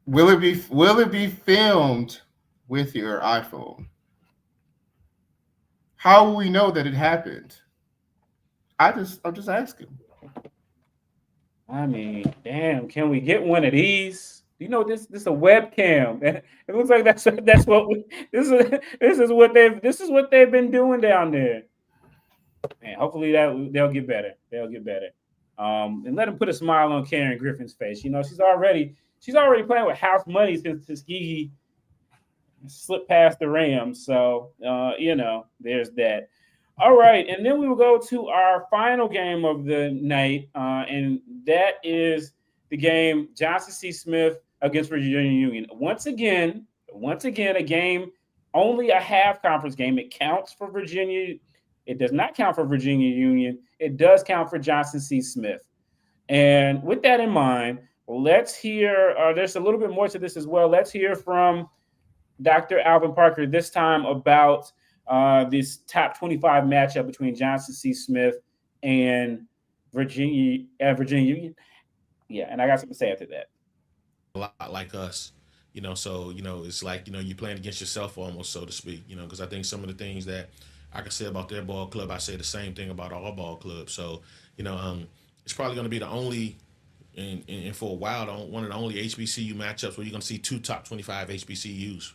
Will it be filmed with your iPhone? How will we know that it happened? I'm just asking. I mean, damn, can we get one of these? This is a webcam. It looks like this is what they've been doing down there. Man, hopefully they'll get better. They'll get better. And let them put a smile on Karen Griffin's face. She's already playing with house money since Tuskegee slipped past the Rams. So there's that. All right, and then we will go to our final game of the night, and that is the game Johnson C. Smith against Virginia Union. Once again, a game, only a half conference game. It counts for Virginia. It does not count for Virginia Union. It does count for Johnson C. Smith. And with that in mind, let's hear, there's a little bit more to this as well. Let's hear from Dr. Alvin Parker this time about this top 25 matchup between Johnson C. Smith and Virginia Union. Yeah, and I got something to say after that. A lot like us, so, it's like, you're playing against yourself almost, so to speak, because I think some of the things that I can say about their ball club, I say the same thing about our ball club. So, it's probably going to be the only, and for a while, one of the only HBCU matchups where you're going to see two top 25 HBCUs,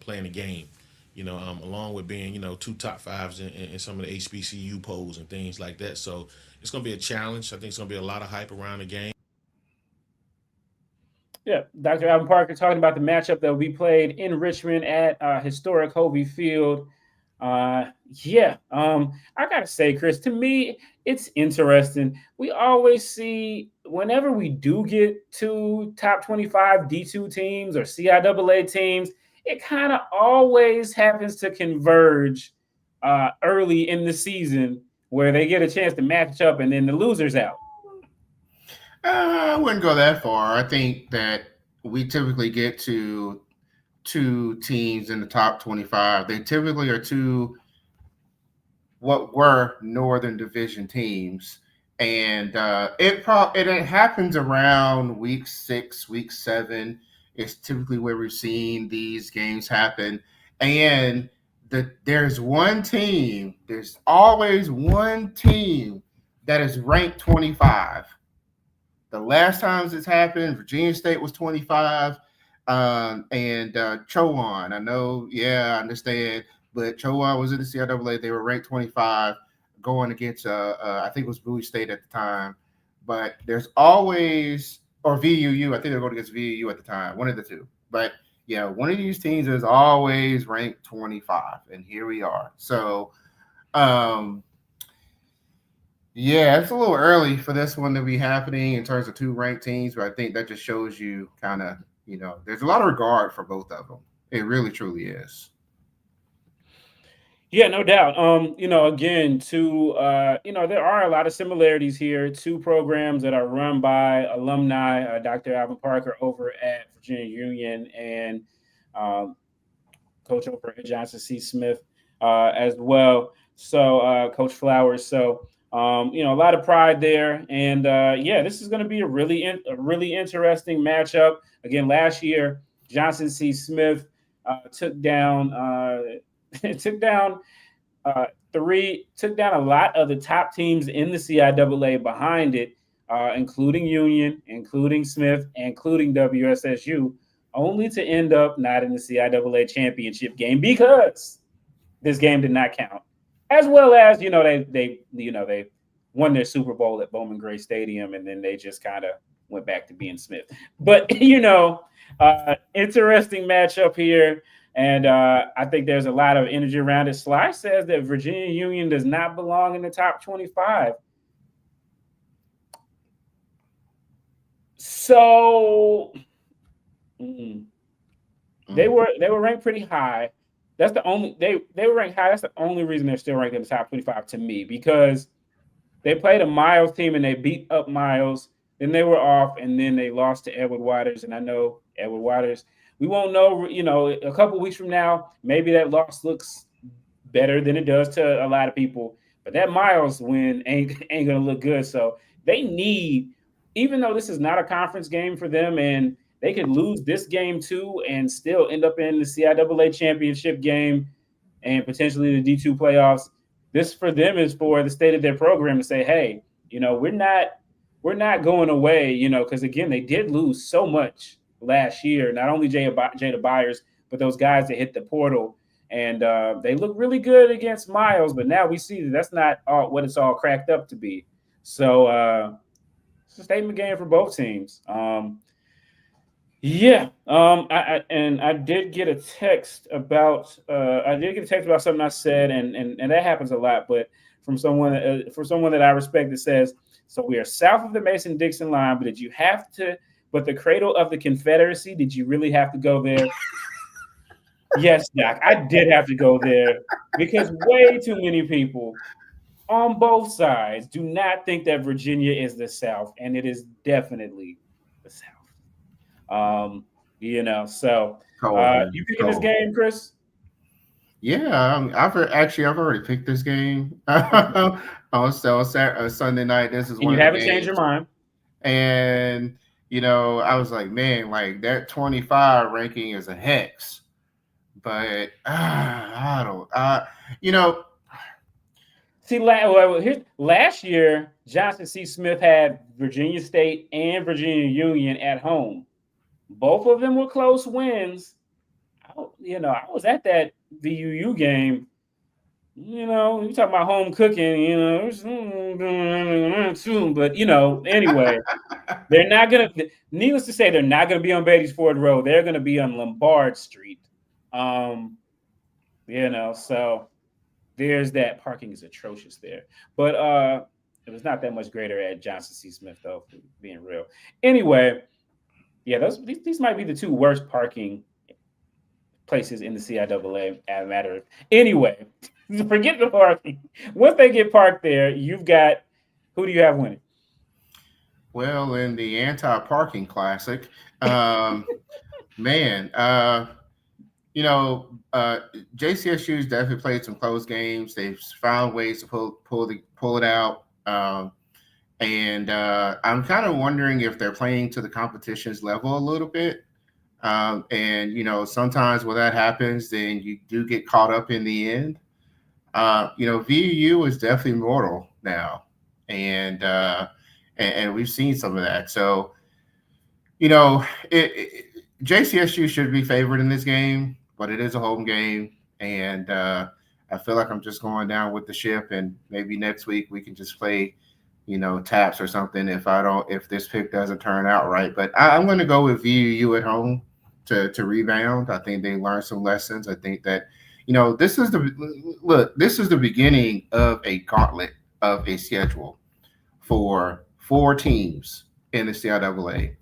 playing a game. Along with being, two top fives in some of the HBCU polls and things like that. So it's going to be a challenge. I think it's going to be a lot of hype around the game. Yeah, Dr. Alvin Parker talking about the matchup that will be played in Richmond at historic Hovey Field. I got to say, Chris, to me, it's interesting. We always see whenever we do get to top 25 D2 teams or CIAA teams, it kind of always happens to converge early in the season where they get a chance to match up and then the loser's out. I wouldn't go that far. I think that we typically get to two teams in the top 25. They typically are two what were Northern Division teams. And it happens around week 6, week 7. It's typically where we've seen these games happen. And there's always one team that is ranked 25. The last times it's happened, Virginia State was 25, and Chowan. I know, I understand, but Chowan was in the CIAA. They were ranked 25 going against, I think it was Bowie State at the time. But there's always, or VUU, I think they were going against VUU at the time, one of the two. But, one of these teams is always ranked 25, and here we are. So, it's a little early for this one to be happening in terms of two ranked teams, but I think that just shows you kind of, there's a lot of regard for both of them. It really, truly is. Yeah, no doubt. Again, there are a lot of similarities here. Two programs that are run by alumni, Dr. Alvin Parker over at Virginia Union, and coach over at Johnson C. Smith as well. So Coach Flowers. So a lot of pride there, and this is going to be a really interesting matchup. Again, last year Johnson C. Smith took down took down a lot of the top teams in the CIAA behind it, including Union, including Smith, including WSSU, only to end up not in the CIAA championship game because this game did not count. As well as they won their Super Bowl at Bowman Gray Stadium, and then they just kind of went back to being Smith. But interesting matchup here. And I think there's a lot of energy around it. Sly says that Virginia Union does not belong in the top 25. So they were ranked pretty high. That's the only they were ranked high. That's the only reason they're still ranked in the top 25 to me, because they played a Miles team and they beat up Miles. Then they were off, and then they lost to Edward Waters. And I know Edward Waters. We won't know, a couple weeks from now, maybe that loss looks better than it does to a lot of people. But that Miles win ain't going to look good. So they need, even though this is not a conference game for them, and they could lose this game too and still end up in the CIAA championship game and potentially the D2 playoffs. This for them is for the state of their program to say, hey, we're not going away, because again, they did lose so much last year, not only Jada Byers, but those guys that hit the portal, and they look really good against Miles, but now we see that's not what it's all cracked up to be. So it's a statement game for both teams. I did get a text about something I said, and that happens a lot, but from someone that I respect, that says, so we are south of the Mason-Dixon line, but the cradle of the Confederacy, did you really have to go there? Yes, Doc, I did have to go there because way too many people on both sides do not think that Virginia is the South, and it is definitely the South. So you picking this game, Chris? Yeah, I've already picked this game on Sunday night. This is and one you of haven't the changed your mind. And I was like, man, like that 25 ranking is a hex. But See, last year, Johnson C. Smith had Virginia State and Virginia Union at home. Both of them were close wins. I was at that VUU game. You talking about home cooking, but anyway, they're not gonna. Needless to say, they're not gonna be on Beatties Ford Road. They're gonna be on Lombard Street. So there's that. Parking is atrocious there, but it was not that much greater at Johnson C. Smith, though, for being real. Anyway, yeah, these might be the two worst parking places in the CIAA. Anyway, forget the parking. Once they get parked there, you've got, who do you have winning? Well, in the anti-parking classic, JCSU's definitely played some close games. They've found ways to pull it out. And I'm kind of wondering if they're playing to the competition's level a little bit. Sometimes when that happens, then you do get caught up in the end. VU is definitely mortal now, and we've seen some of that. So, JCSU should be favored in this game, but it is a home game, and I feel like I'm just going down with the ship, and maybe next week we can just play, taps or something if this pick doesn't turn out right. But I'm going to go with VU at home to rebound. I think they learned some lessons. I think that this is the beginning of a gauntlet of a schedule for 4 teams in the CIAA: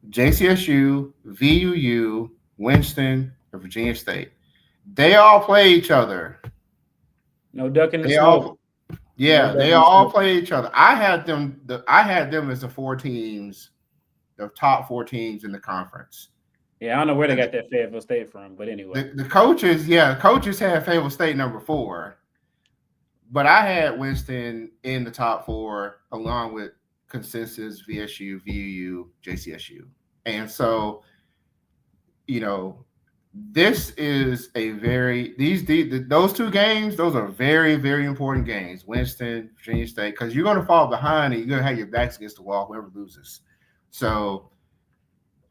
JCSU, VUU, Winston, and Virginia State. They all play each other. No ducking the smoke. They all play each other. I had them as the 4 teams, the top 4 teams in the conference. Yeah, I don't know where they got that Fayetteville State from, but anyway. The coaches had Fayetteville State number 4, but I had Winston in the top 4 along with Consensus, VSU, VUU, JCSU, and so this is a those 2 games. Those are very, very important games. Winston, Virginia State, because you're going to fall behind and you're going to have your backs against the wall whoever loses. So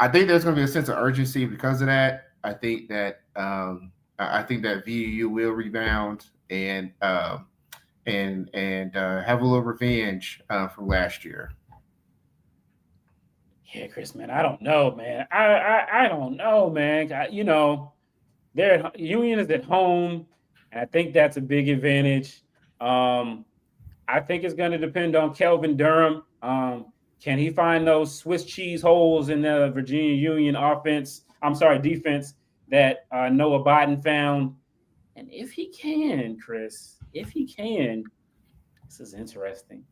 I think there's going to be a sense of urgency because of that. I think that VUU will rebound and have a little revenge from last year. Yeah, Chris, man, I don't know, man. I don't know, man. Their Union is at home, and I think that's a big advantage. I think it's going to depend on Kelvin Durham. Can he find those Swiss cheese holes in the Virginia Union defense that Noah Biden found? And if he can, Chris, this is interesting.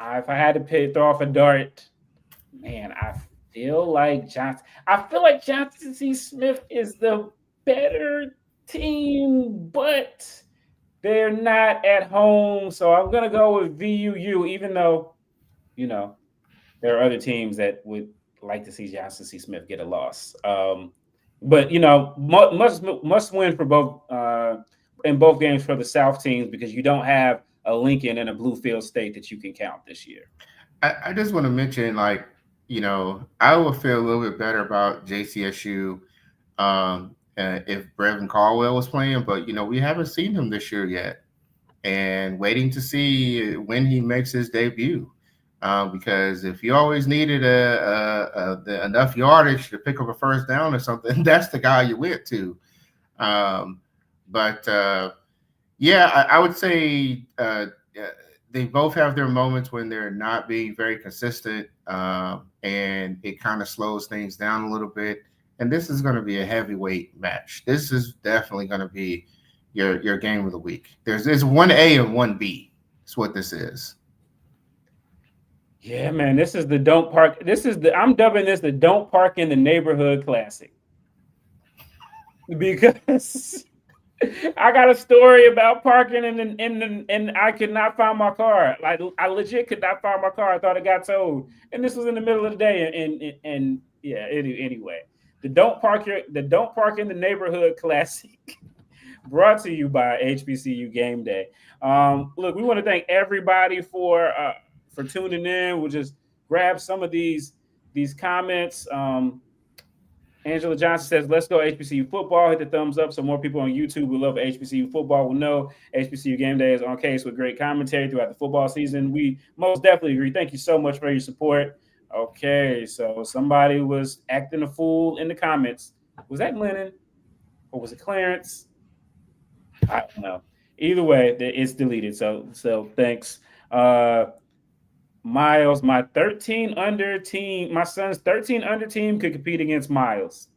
If I had to throw off a dart, man, I feel like Johnson C. Smith is the better team, but they're not at home. So I'm going to go with VUU, even though, there are other teams that would like to see Johnson C. Smith get a loss. But, must win for both in both games for the South teams because you don't have a Lincoln and a Bluefield State that you can count this year. I just want to mention, I would feel a little bit better about JCSU if Brevin Caldwell was playing, but we haven't seen him this year yet, and waiting to see when he makes his debut. Because if you always needed enough yardage to pick up a first down or something, that's the guy you went to. I would say they both have their moments when they're not being very consistent, and it kind of slows things down a little bit. And this is going to be a heavyweight match. This is definitely going to be your game of the week. There's 1A and 1B. That's what this is. Yeah, man, this is the don't park. I'm dubbing this the don't park in the neighborhood classic because I got a story about parking and I could not find my car. Like I legit could not find my car. I thought it got towed, and this was in the middle of the day. Anyway, the don't park in the neighborhood classic, brought to you by HBCU Game Day. Look, we want to thank everybody for tuning in. We'll just grab some of these comments. Angela Johnson says, let's go HBCU football. Hit the thumbs up so more people on YouTube who love HBCU football will know HBCU Game Day is on case with great commentary throughout the football season. We most definitely agree. Thank you so much for your support. Okay, so somebody was acting a fool in the comments. Was that Lennon or was it Clarence? I don't know. Either way, it's deleted. So thanks. Miles, my 13 under team, my son's 13 under team could compete against Miles.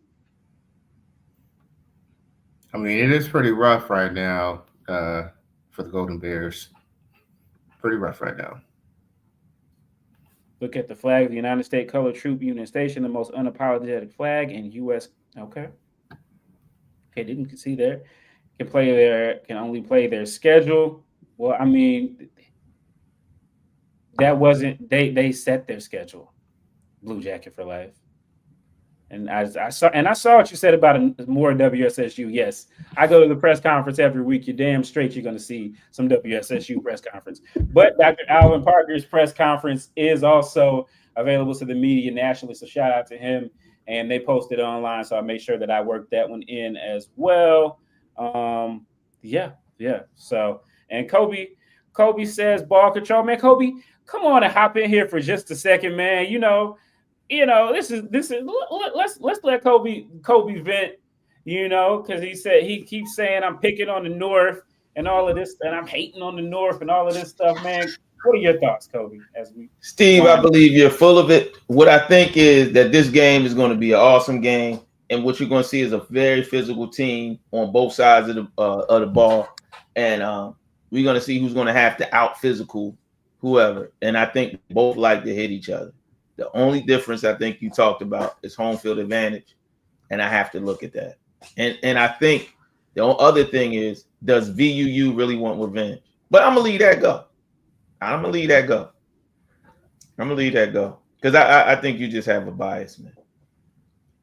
I mean, it is pretty rough right now for the Golden Bears. Pretty rough right now. Look at the flag of the United States Colored Troop Union Station, the most unapologetic flag in U.S. Okay, didn't see there. Can only play their schedule. Well, I mean, that wasn't they set their schedule. Blue Jacket for life. And I saw what you said about more WSSU. Yes, I go to the press conference every week. You're damn straight you're going to see some WSSU press conference. But Dr. Alvin Parker's press conference is also available to the media nationally. So shout out to him. And they posted online, so I made sure that I worked that one in as well. So, and Kobe says ball control, man. Kobe, come on and hop in here for just a second, man. This is let's let Kobe vent, because he keeps saying I'm picking on the North and all of this, and I'm hating on the North and all of this stuff, man. What are your thoughts, Kobe? Steve, I believe you're full of it. What I think is that this game is going to be an awesome game, and what you're going to see is a very physical team on both sides of the ball, and we're going to see who's going to have to out physical whoever. And I think both like to hit each other. The only difference I think you talked about is home field advantage, and I have to look at that. And I think the other thing is, does VUU really want revenge? But I'm gonna leave that go. Because I think you just have a bias, man.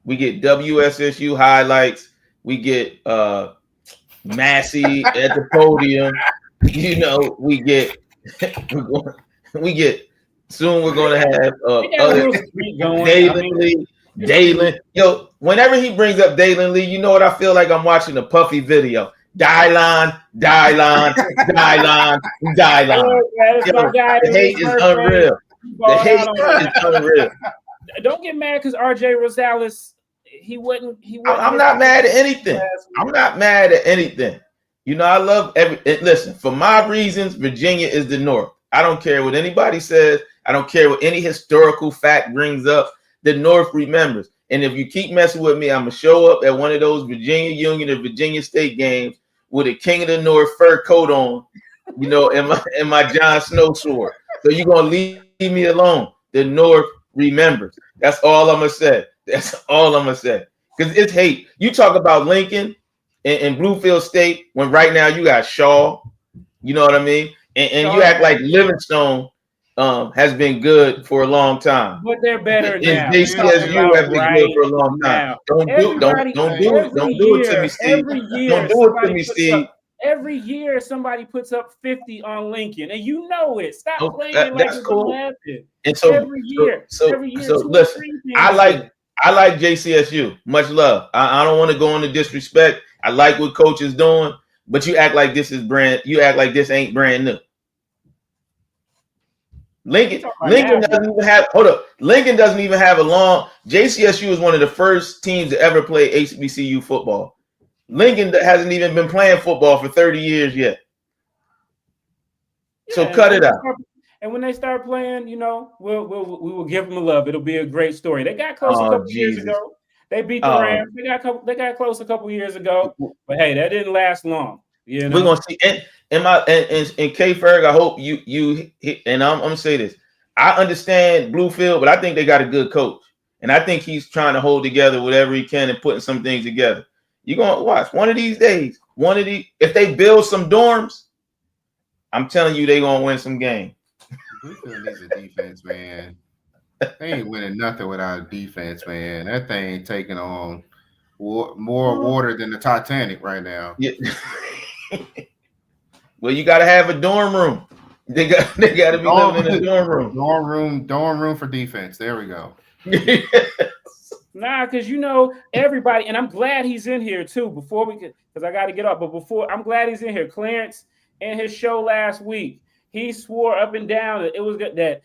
We get WSSU highlights. We get Massey at the podium. You know, we get soon we're gonna have Dalen. Yo, whenever he brings up Dalen Lee, you know what I feel like? I'm watching a Puffy video. Dylon. The hate is unreal. The hate is unreal. Don't get mad because RJ Rosales, he wouldn't. I'm not mad at anything. You know, I love listen, for my reasons, Virginia is the North. I don't care what anybody says. I don't care what any historical fact brings up. The North remembers. And if you keep messing with me, I'm going to show up at one of those Virginia Union or Virginia State games with a King of the North fur coat on, you know, and my Jon Snow sword. So you're going to leave me alone. The North remembers. That's all I'm going to say. Because it's hate. You talk about Lincoln and Bluefield State when right now you got Shaw. You know what I mean? And you act like Livingstone has been good for a long time. But they're better now. JCSU has been good for a long time. Don't do it to me, Steve. Don't do it to me, Steve. Every year somebody puts up 50 on Lincoln, and you know it. Stop playing like that's it's cool. happen. And so every year. So listen, I like JCSU. Much love. I don't want to go into disrespect. I like what coach is doing, but you act like this is you act like this ain't brand new. Lincoln doesn't even have Lincoln doesn't even have a long. JCSU is one of the first teams to ever play HBCU football. Lincoln hasn't even been playing football for 30 years yet. So cut it out. And when they start playing, you know, we will give them a love. It'll be a great story. They got close a couple years ago. They beat the Rams. They got close a couple years ago. But hey, that didn't last long. You know? We're gonna see. And K-Ferg, I hope you and I'm gonna say this. I understand Bluefield, but I think they got a good coach, and I think he's trying to hold together whatever he can and putting some things together. You're gonna watch one of these days. If they build some dorms, I'm telling you, they're gonna win some games. Bluefield needs a defense, man. They ain't winning nothing without a defense, man. That thing taking on more water than the Titanic right now. Yeah. Well, you got to have a dorm room. They got to be living in a dorm room. Dorm room for defense. There we go. Nah, because you know everybody, and I'm glad he's in here too. Because I got to get up. But I'm glad he's in here. Clarence, in his show last week, he swore up and down that it was good that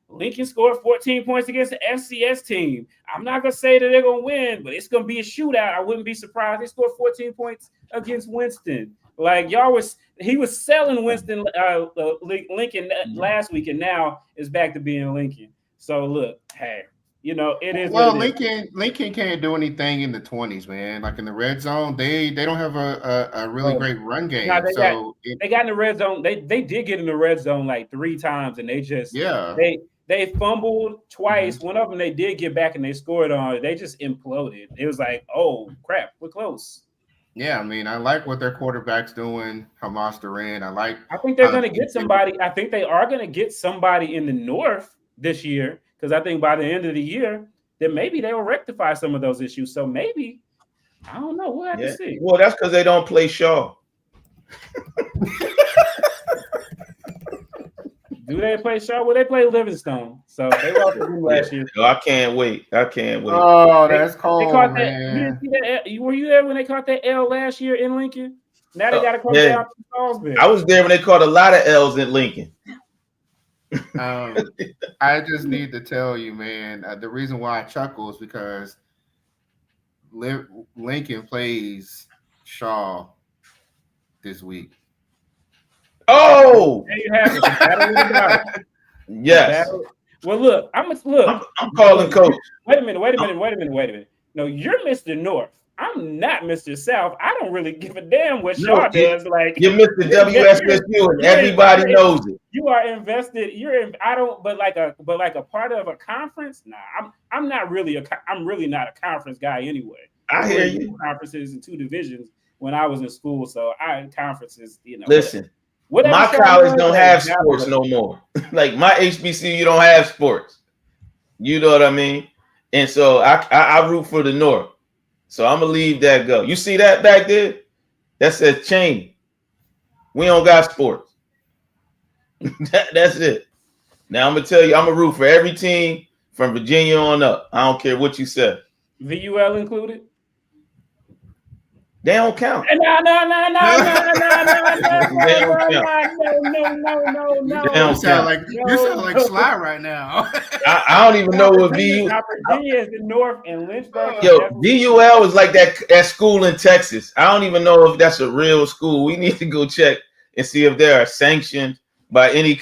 Lincoln scored 14 points against the FCS team. I'm not gonna say that they're gonna win, but it's gonna be a shootout. I wouldn't be surprised. They scored 14 points against Winston. Like he was selling Winston Lincoln last week, and now it's back to being Lincoln. So look, hey, you know it is. Well, Lincoln can't do anything in the 20s, man. Like in the red zone, they don't have a really great run game. They got in the red zone. They did get in the red zone like 3 times, and they just They fumbled twice. One of them they did get back and they scored on it. They just imploded. It was like, oh crap, we're close. Yeah, I mean, I like what their quarterback's doing. Hamas Duran. I think they're going to get somebody. I think they are going to get somebody in the North this year because I think by the end of the year, then maybe they will rectify some of those issues. So maybe, I don't know. We'll have to see. Well, that's because they don't play Shaw. Do they play Shaw? Well, they play Livingstone. So they lost to last year. I can't wait. Oh, that's cold, man. Were you there when they caught that L last year in Lincoln? Now they got to come down to Salisbury. I was there when they caught a lot of L's in Lincoln. I just need to tell you, man, the reason why I chuckle is because Lincoln plays Shaw this week. Oh, there you have it. Yes. Well, look, I'm calling coach. Wait a minute. No, you're Mr. North. I'm not Mr. South. I don't really give a damn what No, Shaw does. Like you're Mr. WSSU, and everybody knows it. You are invested. You're in. I don't. But like a part of a conference. Nah, I'm not really I'm really not a conference guy anyway. I hear you. Conferences and 2 divisions when I was in school. So conferences. Listen. Whatever My college don't have sports no more. Like my HBCU don't have sports. You know what I mean? And so I root for the North. So I'm gonna leave that go. You see that back there? That says Cheney. We don't got sports. That's it. Now I'm gonna tell you, I'm gonna root for every team from Virginia on up. I don't care what you say. VUL included? They don't count. No. You sound like Sly right now. I don't even know what VUL. Virginia is the North and Lynchburg. Yo, VUL is like that school in Texas. I don't even know if that's a real school. We need to go check and see if they are sanctioned by any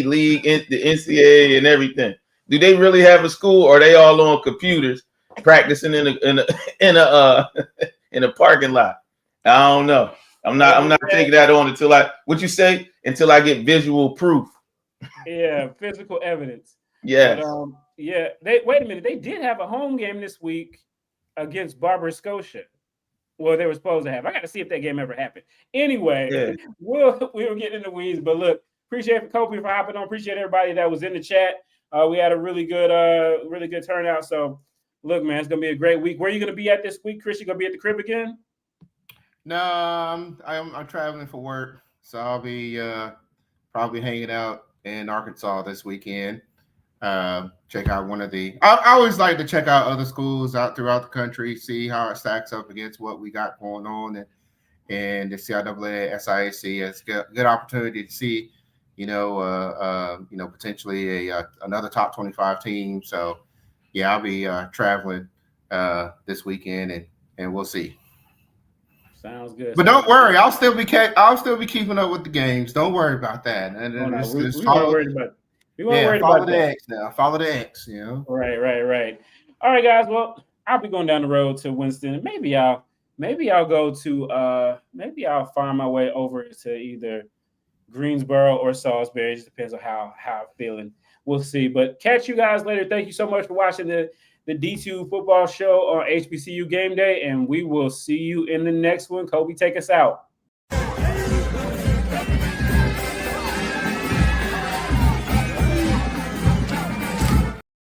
league, the NCAA and everything. Do they really have a school, or are they all on computers practicing in a parking lot? I don't know. I'm not taking that on until until I get visual proof. Yeah, physical evidence. Yes. But, wait a minute. They did have a home game this week against Barbara Scotia. Well, they were supposed to have. I got to see if that game ever happened. Anyway, we'll get in the weeds. But look, appreciate Kobe for hopping on. Appreciate everybody that was in the chat. We had a really good turnout. So, look, man, it's gonna be a great week. Where are you gonna be at this week, Chris? You gonna be at the crib again? No, I'm traveling for work, so I'll be probably hanging out in Arkansas this weekend. Check out one of the. I always like to check out other schools out throughout the country, see how it stacks up against what we got going on, and the CIAA, SIAC. It's a good opportunity to see, potentially another top 25 team. So, yeah, I'll be traveling this weekend, and we'll see. Sounds good. But don't worry, I'll still be keeping up with the games. Don't worry about that. And we weren't worried about. Follow the X now. Follow the X. Right. All right, guys. Well, I'll be going down the road to Winston. Maybe I'll go to maybe I'll find my way over to either Greensboro or Salisbury. It just depends on how I'm feeling. We'll see. But catch you guys later. Thank you so much for watching the D2 football show on HBCU Game Day, and we will see you in the next one. Kobe, take us out.